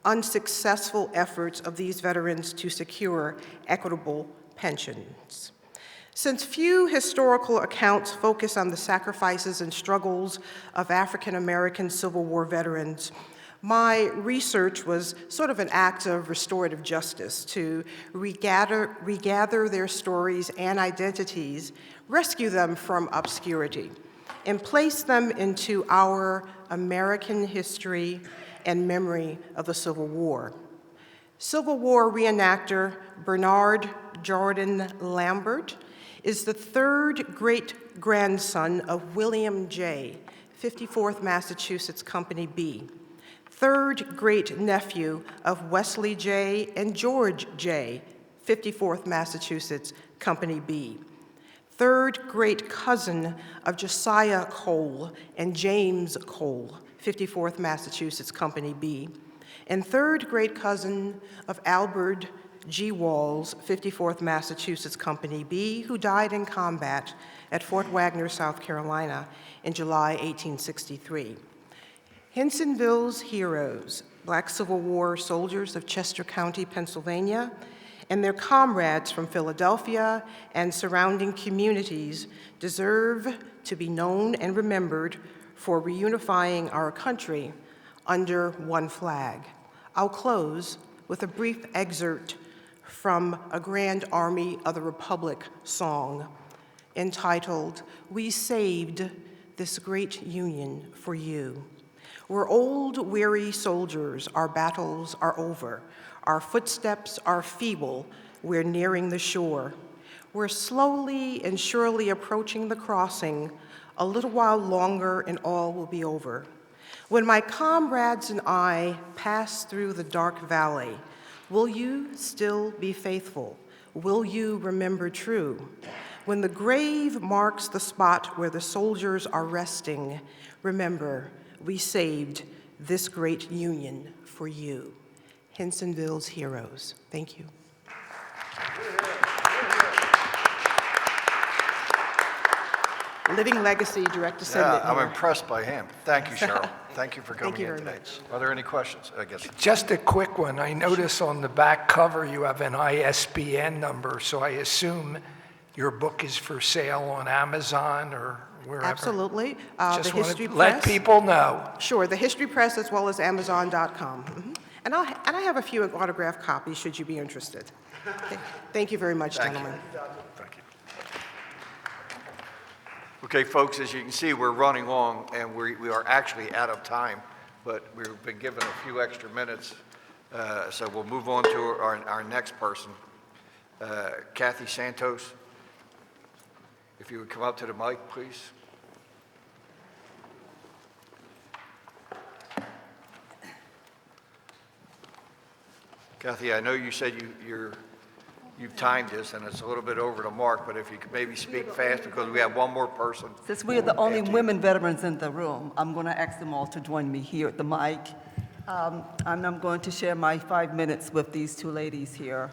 unsuccessful efforts of these veterans to secure equitable pensions. Since few historical accounts focus on the sacrifices and struggles of African American Civil War veterans, my research was sort of an act of restorative justice to regather their stories and identities, rescue them from obscurity, and place them into our American history and memory of the Civil War. Civil War reenactor Bernard Jordan Lambert is the third great-grandson of William J., 54th Massachusetts Company B, third great-nephew of Wesley J. and George J., 54th Massachusetts Company B, third great-cousin of Josiah Cole and James Cole, 54th Massachusetts Company B, and third great-cousin of Albert G. Walls, 54th Massachusetts Company B, who died in combat at Fort Wagner, South Carolina in July 1863. Hensonville's Heroes, Black Civil War soldiers of Chester County, Pennsylvania, and their comrades from Philadelphia and surrounding communities deserve to be known and remembered for reunifying our country under one flag. I'll close with a brief excerpt from a Grand Army of the Republic song entitled, "We Saved This Great Union for You." We're old, weary soldiers, our battles are over. Our footsteps are feeble, we're nearing the shore. We're slowly and surely approaching the crossing. A little while longer and all will be over. When my comrades and I pass through the dark valley, will you still be faithful? Will you remember true? When the grave marks the spot where the soldiers are resting, remember, we saved this great union for you. Hensonville's Heroes. Thank you. Living legacy, direct descendant. Yeah, I'm impressed by him. Thank you, Cheryl. Thank you for coming you in very today. much. Are there any questions? I guess. Just a quick one. I notice on the back cover you have an ISBN number, so I assume your book is for sale on Amazon or wherever. Absolutely. Just The want History to Press. let people know. Sure, the History Press as well as Amazon.com. And I have a few autographed copies, should you be interested. Thank you very much, gentlemen. Thank you. Okay, folks, as you can see, we're running long, and we are actually out of time, but we've been given a few extra minutes, so we'll move on to our next person, Kathy Santos. If you would come up to the mic, please. Kathy, I know you said you've timed this, and it's a little bit over the mark, but if you could maybe speak fast, because we have one more person. Since we're the only women veterans in the room, I'm going to ask them all to join me here at the mic. And I'm going to share my 5 minutes with these two ladies here.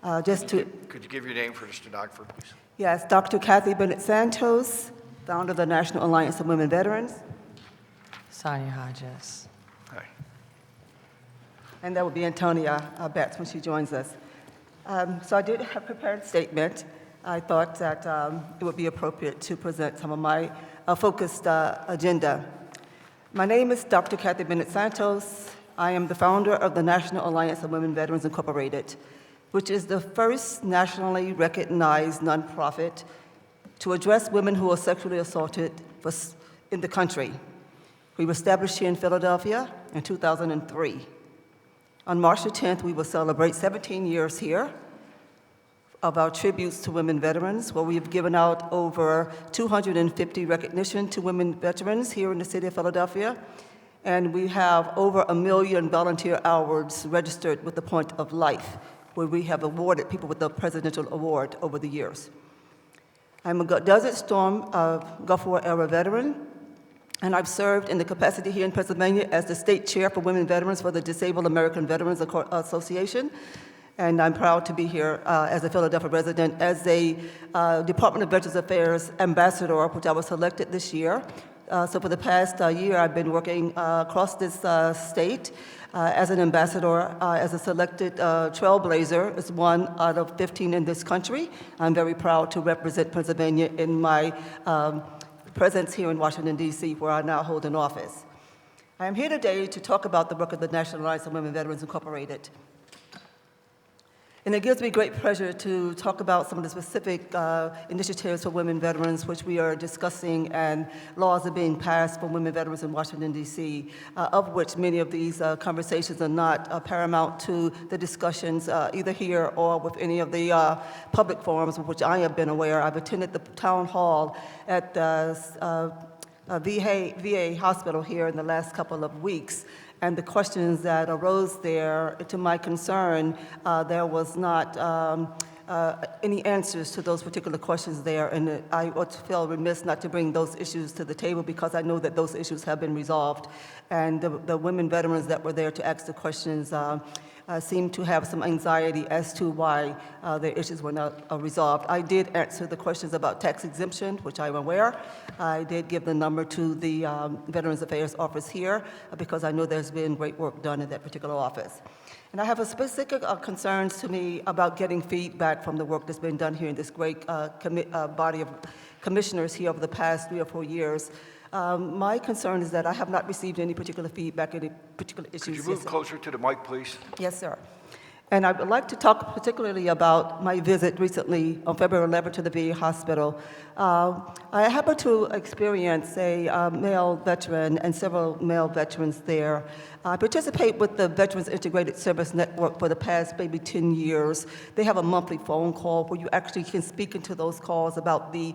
Could you give your name for the stenographer, please? Yes, Dr. Kathy Bennett Santos, founder of the National Alliance of Women Veterans. Sonia Hodges. Hi. And that will be Antonia Betts when she joins us. So I did have prepared a statement. I thought that it would be appropriate to present some of my focused agenda. My name is Dr. Kathy Bennett Santos. I am the founder of the National Alliance of Women Veterans Incorporated, which is the first nationally recognized nonprofit to address women who are sexually assaulted in the country. We were established here in Philadelphia in 2003. On March the 10th, we will celebrate 17 years here of our tributes to women veterans, where we have given out over 250 recognition to women veterans here in the city of Philadelphia. And we have over 1 million volunteer hours registered with the Point of Life, where we have awarded people with the Presidential Award over the years. I'm a Desert Storm Gulf War era veteran, and I've served in the capacity here in Pennsylvania as the state chair for women veterans for the Disabled American Veterans Association. And I'm proud to be here as a Philadelphia resident, as a Department of Veterans Affairs ambassador, which I was selected this year. So for the past year, I've been working across this state as an ambassador, as a selected trailblazer, as one out of 15 in this country. I'm very proud to represent Pennsylvania in my presence here in Washington, D.C., where I now hold an office. I am here today to talk about the work of the National Alliance of Women Veterans Incorporated. And it gives me great pleasure to talk about some of the specific initiatives for women veterans which we are discussing, and laws are being passed for women veterans in Washington, D.C., of which many of these conversations are not paramount to the discussions either here or with any of the public forums of which I have been aware. I've attended the town hall at the VA hospital here in the last couple of weeks. And the questions that arose there, to my concern, there was not any answers to those particular questions there. And I ought to feel remiss not to bring those issues to the table, because I know that those issues have been resolved. And the women veterans that were there to ask the questions seemed to have some anxiety as to why their issues were not resolved. I did answer the questions about tax exemption, which I'm aware. I did give the number to the Veterans Affairs Office here, because I know there's been great work done in that particular office. And I have a specific concerns to me about getting feedback from the work that's been done here in this great body of commissioners here over the past 3 or 4 years. My concern is that I have not received any particular feedback, any particular issues. Could you move closer to the mic, please? Yes, sir. And I would like to talk particularly about my visit recently on February 11th to the VA hospital. I happened to experience a male veteran and several male veterans there. I participate with the Veterans Integrated Service Network for the past maybe 10 years. They have a monthly phone call where you actually can speak into those calls about the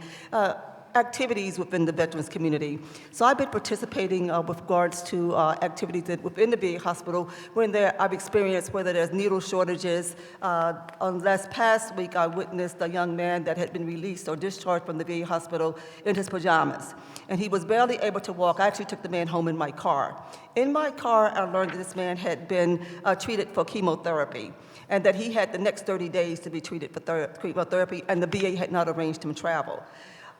activities within the veterans community. So I've been participating with regards to activities within the VA hospital when I've experienced whether there's needle shortages. On last past week, I witnessed a young man that had been released or discharged from the VA hospital in his pajamas. And he was barely able to walk. I actually took the man home in my car. In my car, I learned that this man had been treated for chemotherapy, and that he had the next 30 days to be treated for chemotherapy, and the VA had not arranged him travel.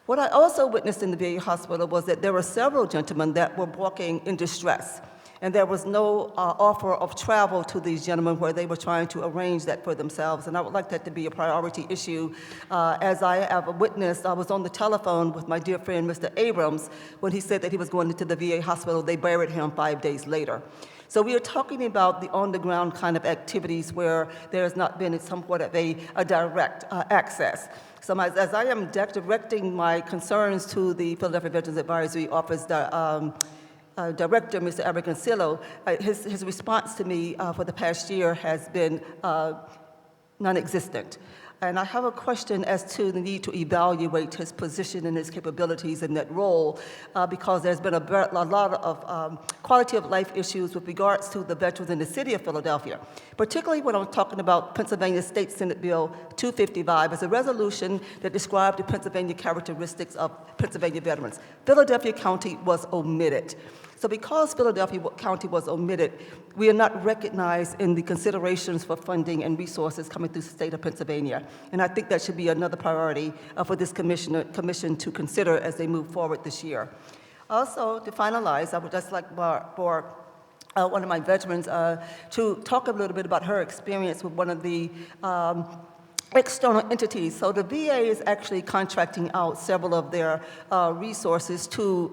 What I also witnessed in the VA hospital was that there were several gentlemen that were walking in distress. And there was no offer of travel to these gentlemen where they were trying to arrange that for themselves. And I would like that to be a priority issue. As I have witnessed, I was on the telephone with my dear friend, Mr. Abrams, when he said that he was going into the VA hospital. They buried him 5 days later. So we are talking about the on-the-ground kind of activities where there has not been somewhat of a direct access. So as I am directing my concerns to the Philadelphia Veterans Advisory Office Director, Mr. Abergancillo, his response to me for the past year has been non-existent. And I have a question as to the need to evaluate his position and his capabilities in that role, because there's been a lot of quality of life issues with regards to the veterans in the city of Philadelphia, particularly when I'm talking about Pennsylvania State Senate Bill 255. It's a resolution that described the Pennsylvania characteristics of Pennsylvania veterans. Philadelphia County was omitted. So because Philadelphia County was omitted, we are not recognized in the considerations for funding and resources coming through the state of Pennsylvania. And I think that should be another priority for this commission to consider as they move forward this year. Also, to finalize, I would just like for one of my veterans to talk a little bit about her experience with one of the external entities. So the VA is actually contracting out several of their resources to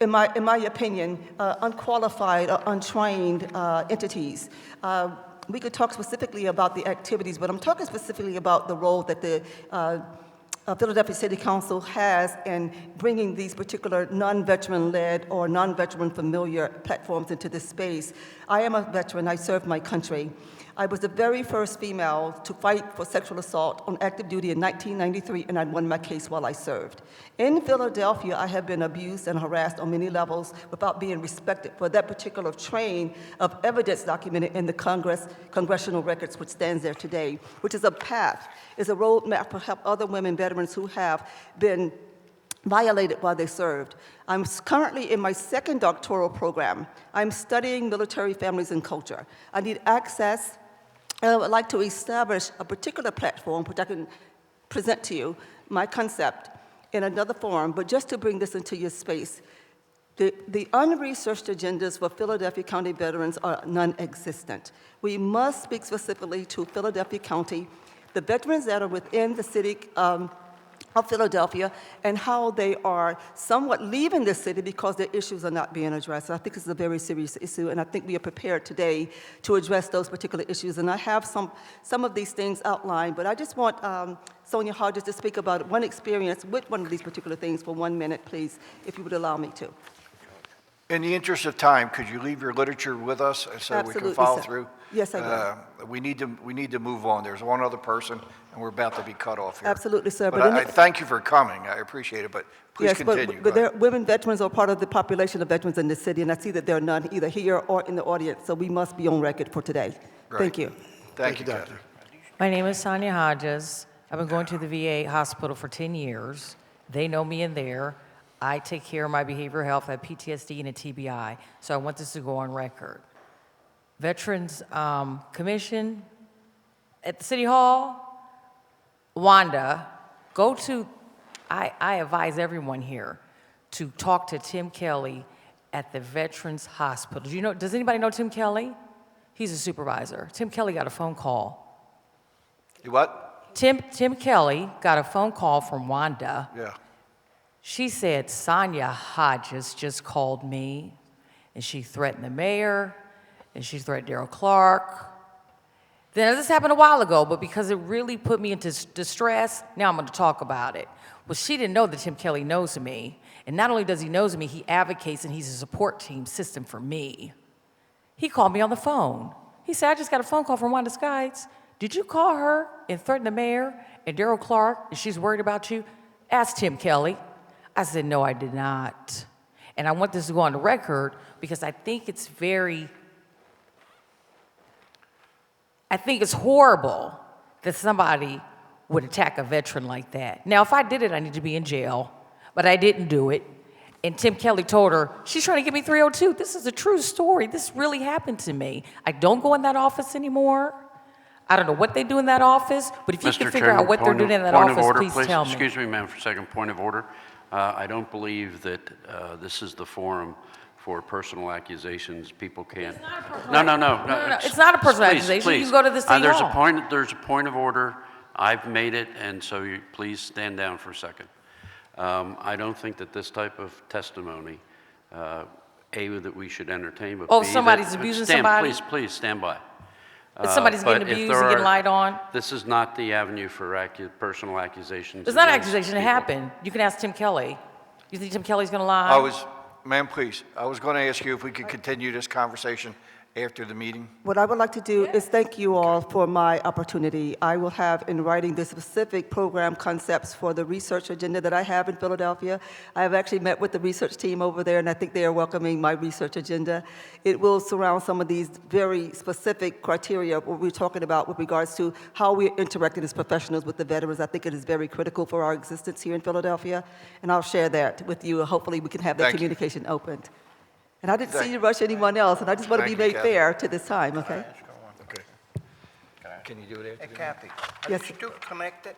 in my opinion, unqualified or untrained entities. We could talk specifically about the activities, but I'm talking specifically about the role that the Philadelphia City Council has in bringing these particular non-veteran-led or non-veteran familiar platforms into this space. I am a veteran. I served my country. I was the very first female to fight for sexual assault on active duty in 1993, and I won my case while I served. In Philadelphia, I have been abused and harassed on many levels without being respected for that particular train of evidence documented in the congressional records, which stands there today, which is a path, is a roadmap to help other women veterans who have been violated while they served. I'm currently in my second doctoral program. I'm studying military families and culture. I need access, and I would like to establish a particular platform which I can present to you, my concept, in another forum, but just to bring this into your space. The unresearched agendas for Philadelphia County veterans are non-existent. We must speak specifically to Philadelphia County, the veterans that are within the city of Philadelphia, and how they are somewhat leaving the city because their issues are not being addressed. I think this is a very serious issue, and I think we are prepared today to address those particular issues. And I have some of these things outlined, but I just want Sonia Hodges to speak about one experience with one of these particular things for 1 minute, please, if you would allow me to. In the interest of time, could you leave your literature with us so Absolutely, we can follow sir. through? Yes, I will. We need to move on. There's one other person, and we're about to be cut off here. Absolutely, sir. But I thank you for coming. I appreciate it, but please Yes, continue. but women veterans are part of the population of veterans in the city, and I see that there are none either here or in the audience, so we must be on record for today. Right. Thank you. Thank you, Doctor. My name is Sonia Hodges. I've been going to the VA hospital for 10 years. They know me in there. I take care of my behavioral health. I have PTSD and a TBI, so I want this to go on record. Veterans Commission at the City Hall, Wanda, I advise everyone here to talk to Tim Kelly at the Veterans Hospital. Does anybody know Tim Kelly? He's a supervisor. Tim Kelly got a phone call. You what? Tim Kelly got a phone call from Wanda. Yeah. She said, Sonia Hodges just called me, and she threatened the mayor, and she threatened Darrell Clark. Then this happened a while ago, but because it really put me into distress, now I'm going to talk about it. Well, she didn't know that Tim Kelly knows me, and not only does he know me, he advocates and he's a support team system for me. He called me on the phone. He said, I just got a phone call from Wanda Skides. Did you call her and threaten the mayor and Darrell Clark, and she's worried about you? Ask Tim Kelly. I said, no, I did not. And I want this to go on the record because I think it's horrible that somebody would attack a veteran like that. Now, if I did it, I need to be in jail, but I didn't do it. And Tim Kelly told her, she's trying to give me 302. This is a true story. This really happened to me. I don't go in that office anymore. I don't know what they do in that office, but if you can figure out what they're doing in that office, please tell me. Excuse me, ma'am, for a second, point of order. I don't believe that this is the forum for personal accusations. People can't. It's not a personal No. It's not a personal Please, accusation. please. You can go to the city There's hall. There's a point of order. I've made it, and so please stand down for a second. I don't think that this type of testimony, that we should entertain, but Oh, B, somebody's that, abusing somebody? Please stand by. If somebody's getting But if abused there and getting are- lied on. This is not the avenue for personal accusations. It's not an against accusation. It people. happened. You can ask Tim Kelly. You think Tim Kelly's going to lie? Ma'am, please, I was going to ask you if we could continue this conversation after the meeting. What I would like to do is thank you all for my opportunity. I will have in writing the specific program concepts for the research agenda that I have in Philadelphia. I have actually met with the research team over there, and I think they are welcoming my research agenda. It will surround some of these very specific criteria what we're talking about with regards to how we're interacting as professionals with the veterans. I think it is very critical for our existence here in Philadelphia, and I'll share that with you. Hopefully, we can have that Thank you. communication opened. And I didn't see Thank you rush anyone else, and I just want to be Thank you, made Kathy. fair to this time, okay? Okay. Can you do it after? Hey, Kathy, are Yes. you still connected?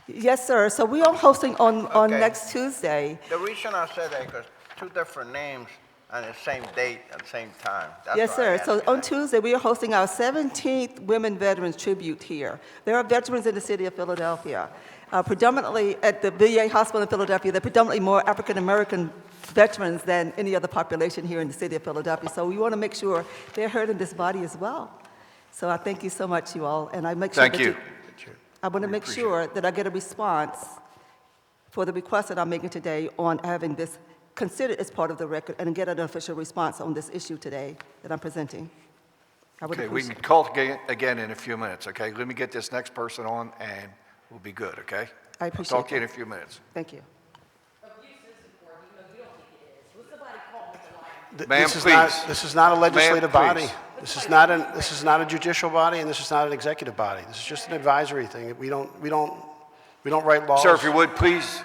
Yes, sir. So we are hosting on Okay. next Tuesday. The reason I said that, because two different names on the same date at the same time. That's Yes, why I sir. asked So you on that. Tuesday, we are hosting our 17th Women Veterans Tribute here. There are veterans in the city of Philadelphia. Predominantly at the VA Hospital in Philadelphia, there are predominantly more African-American veterans than any other population here in the city of Philadelphia. So we want to make sure they're heard in this body as well. So I thank you so much, you all, and I make sure Thank that you. I want to make sure that I get a response for the request that I'm making today on having this considered as part of the record and get an official response on this issue today that I'm presenting. I would Okay, we appreciate can call again in a few minutes, okay? Let me get this next person on, and we'll be good, okay? I appreciate I'll talk to you in that. a few minutes. Thank you. Ma'am, please. This is not a legislative Ma'am, body. please. This is not a judicial body, and this is not an executive body. This is just an advisory thing. We don't write laws. Sir, if you would, please.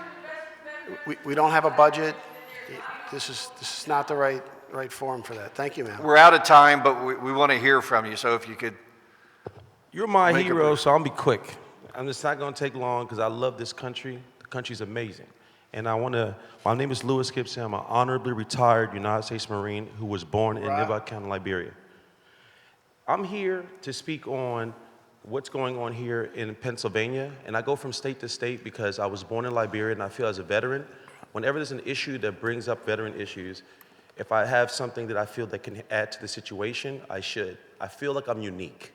We don't have a budget. This is not the right forum for that. Thank you, ma'am. We're out of time, but we want to hear from you, so if you could. You're my Make it hero, brief. so I'll be quick. I'm just not going to take long because I love this country. The country's amazing. And my name is Louis Gibson. I'm an honorably retired United States Marine who was born in Nivac County, Liberia. I'm here to speak on what's going on here in Pennsylvania. And I go from state to state because I was born in Liberia, and I feel as a veteran, whenever there's an issue that brings up veteran issues, if I have something that I feel that can add to the situation, I should. I feel like I'm unique.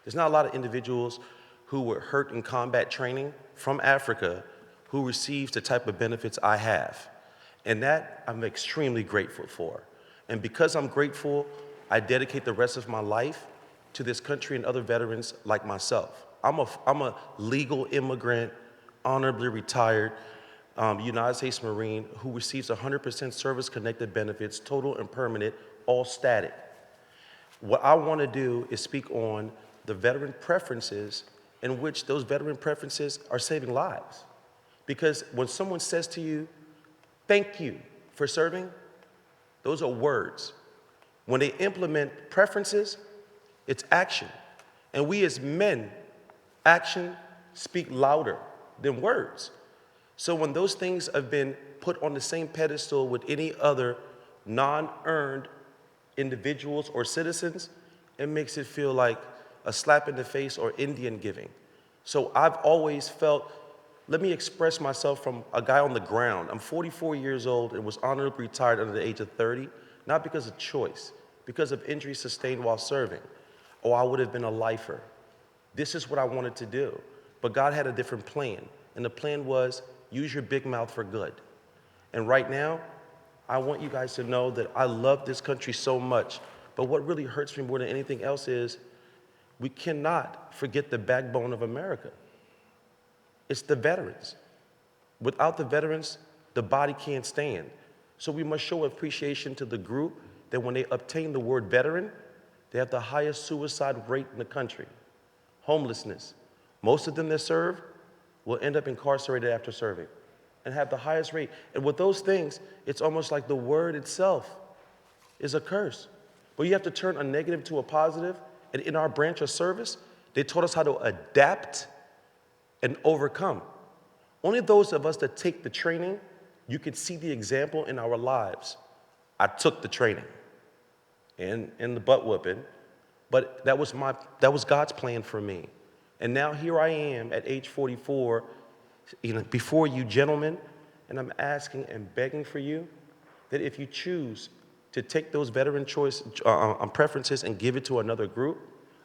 There's not a lot of individuals who were hurt in combat training from Africa who receives the type of benefits I have. And that I'm extremely grateful for. And because I'm grateful, I dedicate the rest of my life to this country and other veterans like myself. I'm a legal immigrant, honorably retired United States Marine who receives 100% service-connected benefits, total and permanent, all static. What I want to do is speak on the veteran preferences in which those veteran preferences are saving lives. Because when someone says to you, thank you for serving, those are words. When they implement preferences, it's action. And we as men, action speak louder than words. So when those things have been put on the same pedestal with any other non-earned individuals or citizens, it makes it feel like a slap in the face or Indian giving. So I've always felt, let me express myself from a guy on the ground. I'm 44 years old and was honorably retired under the age of 30, not because of choice, because of injuries sustained while serving. Or I would have been a lifer. This is what I wanted to do. But God had a different plan. And the plan was, use your big mouth for good. And right now, I want you guys to know that I love this country so much. But what really hurts me more than anything else is we cannot forget the backbone of America. It's the veterans. Without the veterans, the body can't stand. So we must show appreciation to the group that when they obtain the word veteran, they have the highest suicide rate in the country. Homelessness. Most of them that serve will end up incarcerated after serving and have the highest rate. And with those things, it's almost like the word itself is a curse. But you have to turn a negative to a positive. And in our branch of service, they taught us how to adapt and overcome. Only those of us that take the training, you can see the example in our lives. I took the training and the butt whooping, but that was God's plan for me. And now here I am at age 44, before you gentlemen, and I'm asking and begging for you that if you choose to take those veteran choice preferences and give it to another group,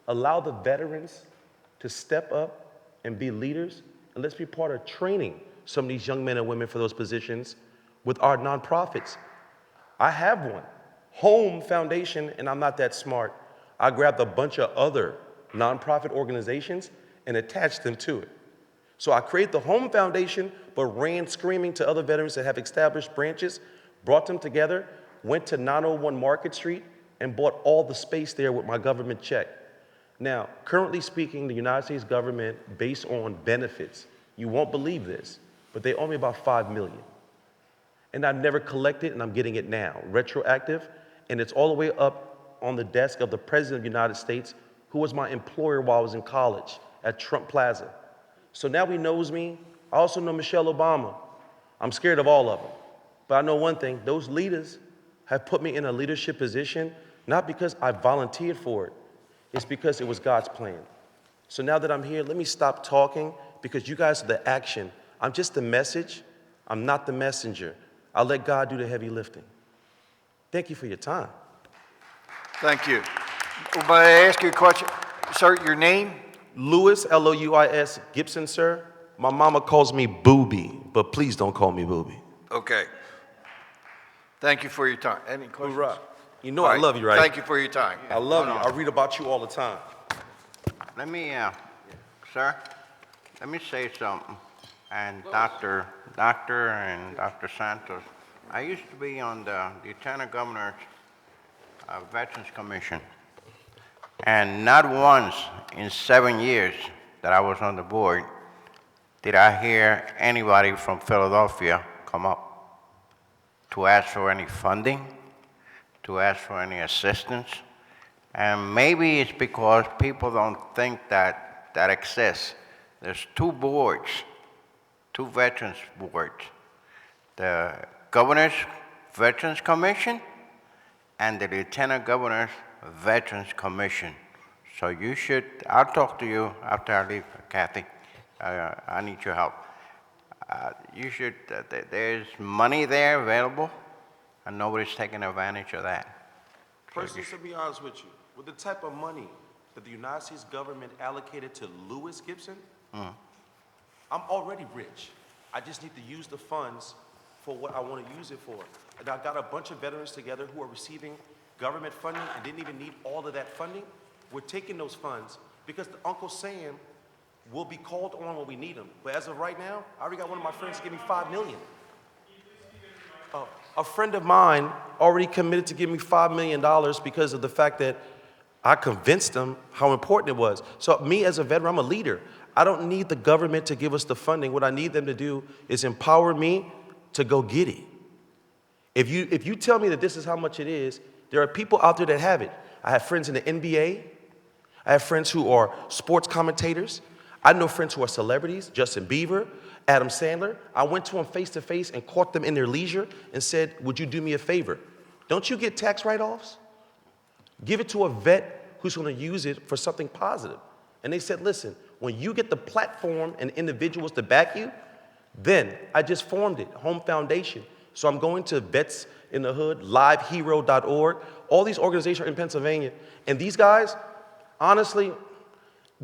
allow the veterans to step up and be leaders, and let's be part of training some of these young men and women for those positions with our nonprofits. I have one, Home Foundation, and I'm not that smart. I grabbed a bunch of other nonprofit organizations and attached them to it. So I created the Home Foundation, but ran screaming to other veterans that have established branches, brought them together, went to 901 Market Street, and bought all the space there with my government check. Now, currently speaking, the United States government, based on benefits, you won't believe this, but they owe me about $5 million. And I've never collected, and I'm getting it now, retroactive, and it's all the way up on the desk of the President of the United States, who was my employer while I was in college at Trump Plaza. So now he knows me. I also know Michelle Obama. I'm scared of all of them. But I know one thing, those leaders have put me in a leadership position, not because I volunteered for it, it's because it was God's plan. So now that I'm here, let me stop talking, because you guys are the action. I'm just the message. I'm not the messenger. I'll let God do the heavy lifting. Thank you for your time. Thank you. May I ask you a question? Sir, your name? Louis, L-O-U-I-S, Gibson, sir. My mama calls me Booby, but please don't call me Booby. Okay. Thank you for your time. Any questions? Hoorah. You know All I love you, right? Thank you for your time. I love you. I read about you all the time. Let me, sir, let me say something. And Dr. and Dr. Santos, I used to be on the Lieutenant Governor's Veterans Commission. And not once in 7 years that I was on the board did I hear anybody from Philadelphia come up to ask for any funding, to ask for any assistance. And maybe it's because people don't think that exists. There's two boards, two veterans boards, the Governor's Veterans Commission and the Lieutenant Governor's Veterans Commission. So you should, I'll talk to you after I leave, Kathy. I need your help. You should, there's money there available, and nobody's taking advantage of that. Personally, to be honest with you, with the type of money that the United States government allocated to Louis Gibson, I'm already rich. I just need to use the funds for what I want to use it for. And I got a bunch of veterans together who are receiving government funding and didn't even need all of that funding. We're taking those funds because Uncle Sam will be called on when we need him. But as of right now, I already got one of my friends to give me $5 million. A friend of mine already committed to give me $5 million because of the fact that I convinced them how important it was. So me as a veteran, I'm a leader. I don't need the government to give us the funding. What I need them to do is empower me to go get it. If you tell me that this is how much it is, there are people out there that have it. I have friends in the NBA. I have friends who are sports commentators. I know friends who are celebrities, Justin Bieber, Adam Sandler. I went to them face to face and caught them in their leisure and said, would you do me a favor? Don't you get tax write-offs? Give it to a vet who's going to use it for something positive. And they said, listen, when you get the platform and individuals to back you, then I just formed it, Home Foundation. So I'm going to Vets in the Hood, livehero.org, all these organizations are in Pennsylvania. And these guys, honestly,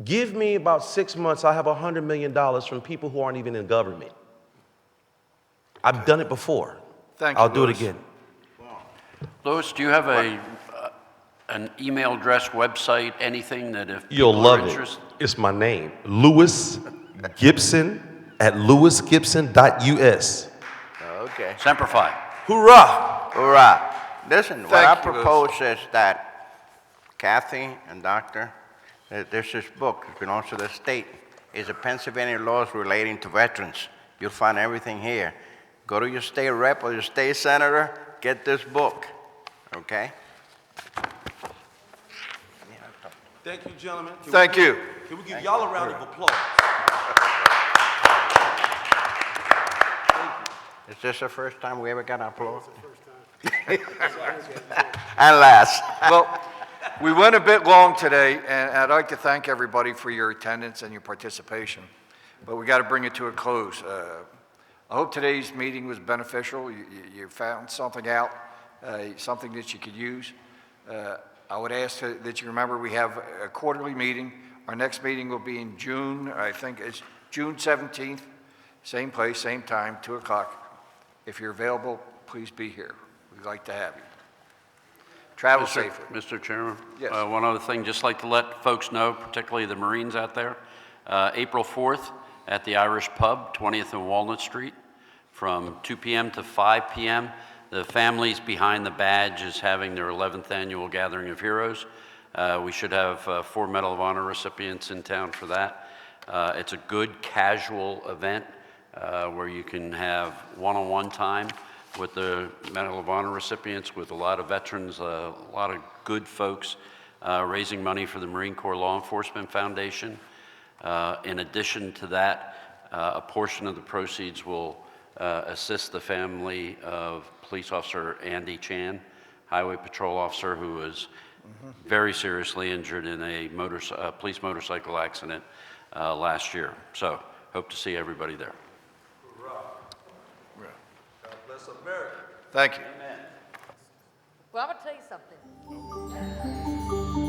give me about 6 months, I have $100 million from people who aren't even in government. I've done it before. Thank you, I'll do it Louis. again. Louis, do you have an email address, website, anything that if You'll people are love it. interested? It's my name, Louis Gibson at louisgibson.us. Okay. Semper Fi. Hoorah! Hoorah. Listen, what I Thank you, Louis. propose is that Kathy and Doctor, there's this book, it belongs to the state. It's the Pennsylvania laws relating to veterans. You'll find everything here. Go to your state rep or your state senator, get this book, okay? Thank you, gentlemen. Thank you. Can we give y'all a round of applause? Is this the first time we ever got applause? And last. Well, we went a bit long today, and I'd like to thank everybody for your attendance and your participation, but we got to bring it to a close. I hope today's meeting was beneficial. You found something out, something that you could use. I would ask that you remember we have a quarterly meeting. Our next meeting will be in June. I think it's June 17th, same place, same time, 2 o'clock. If you're available, please be here. We'd like to have you. Travel safely. Mr. Chairman? Yes. One other thing, just like to let folks know, particularly the Marines out there, April 4th at the Irish Pub, 20th and Walnut Street, from 2 p.m. to 5 p.m. The Families Behind the Badge is having their 11th annual Gathering of Heroes. We should have 4 Medal of Honor recipients in town for that. It's a good casual event where you can have one-on-one time with the Medal of Honor recipients, with a lot of veterans, a lot of good folks raising money for the Marine Corps Law Enforcement Foundation. In addition to that, a portion of the proceeds will assist the family of Police Officer Andy Chan, Highway Patrol Officer who was very seriously injured in a police motorcycle accident last year. So, hope to see everybody there. God bless America. Thank you. Well, I'm going to tell you something.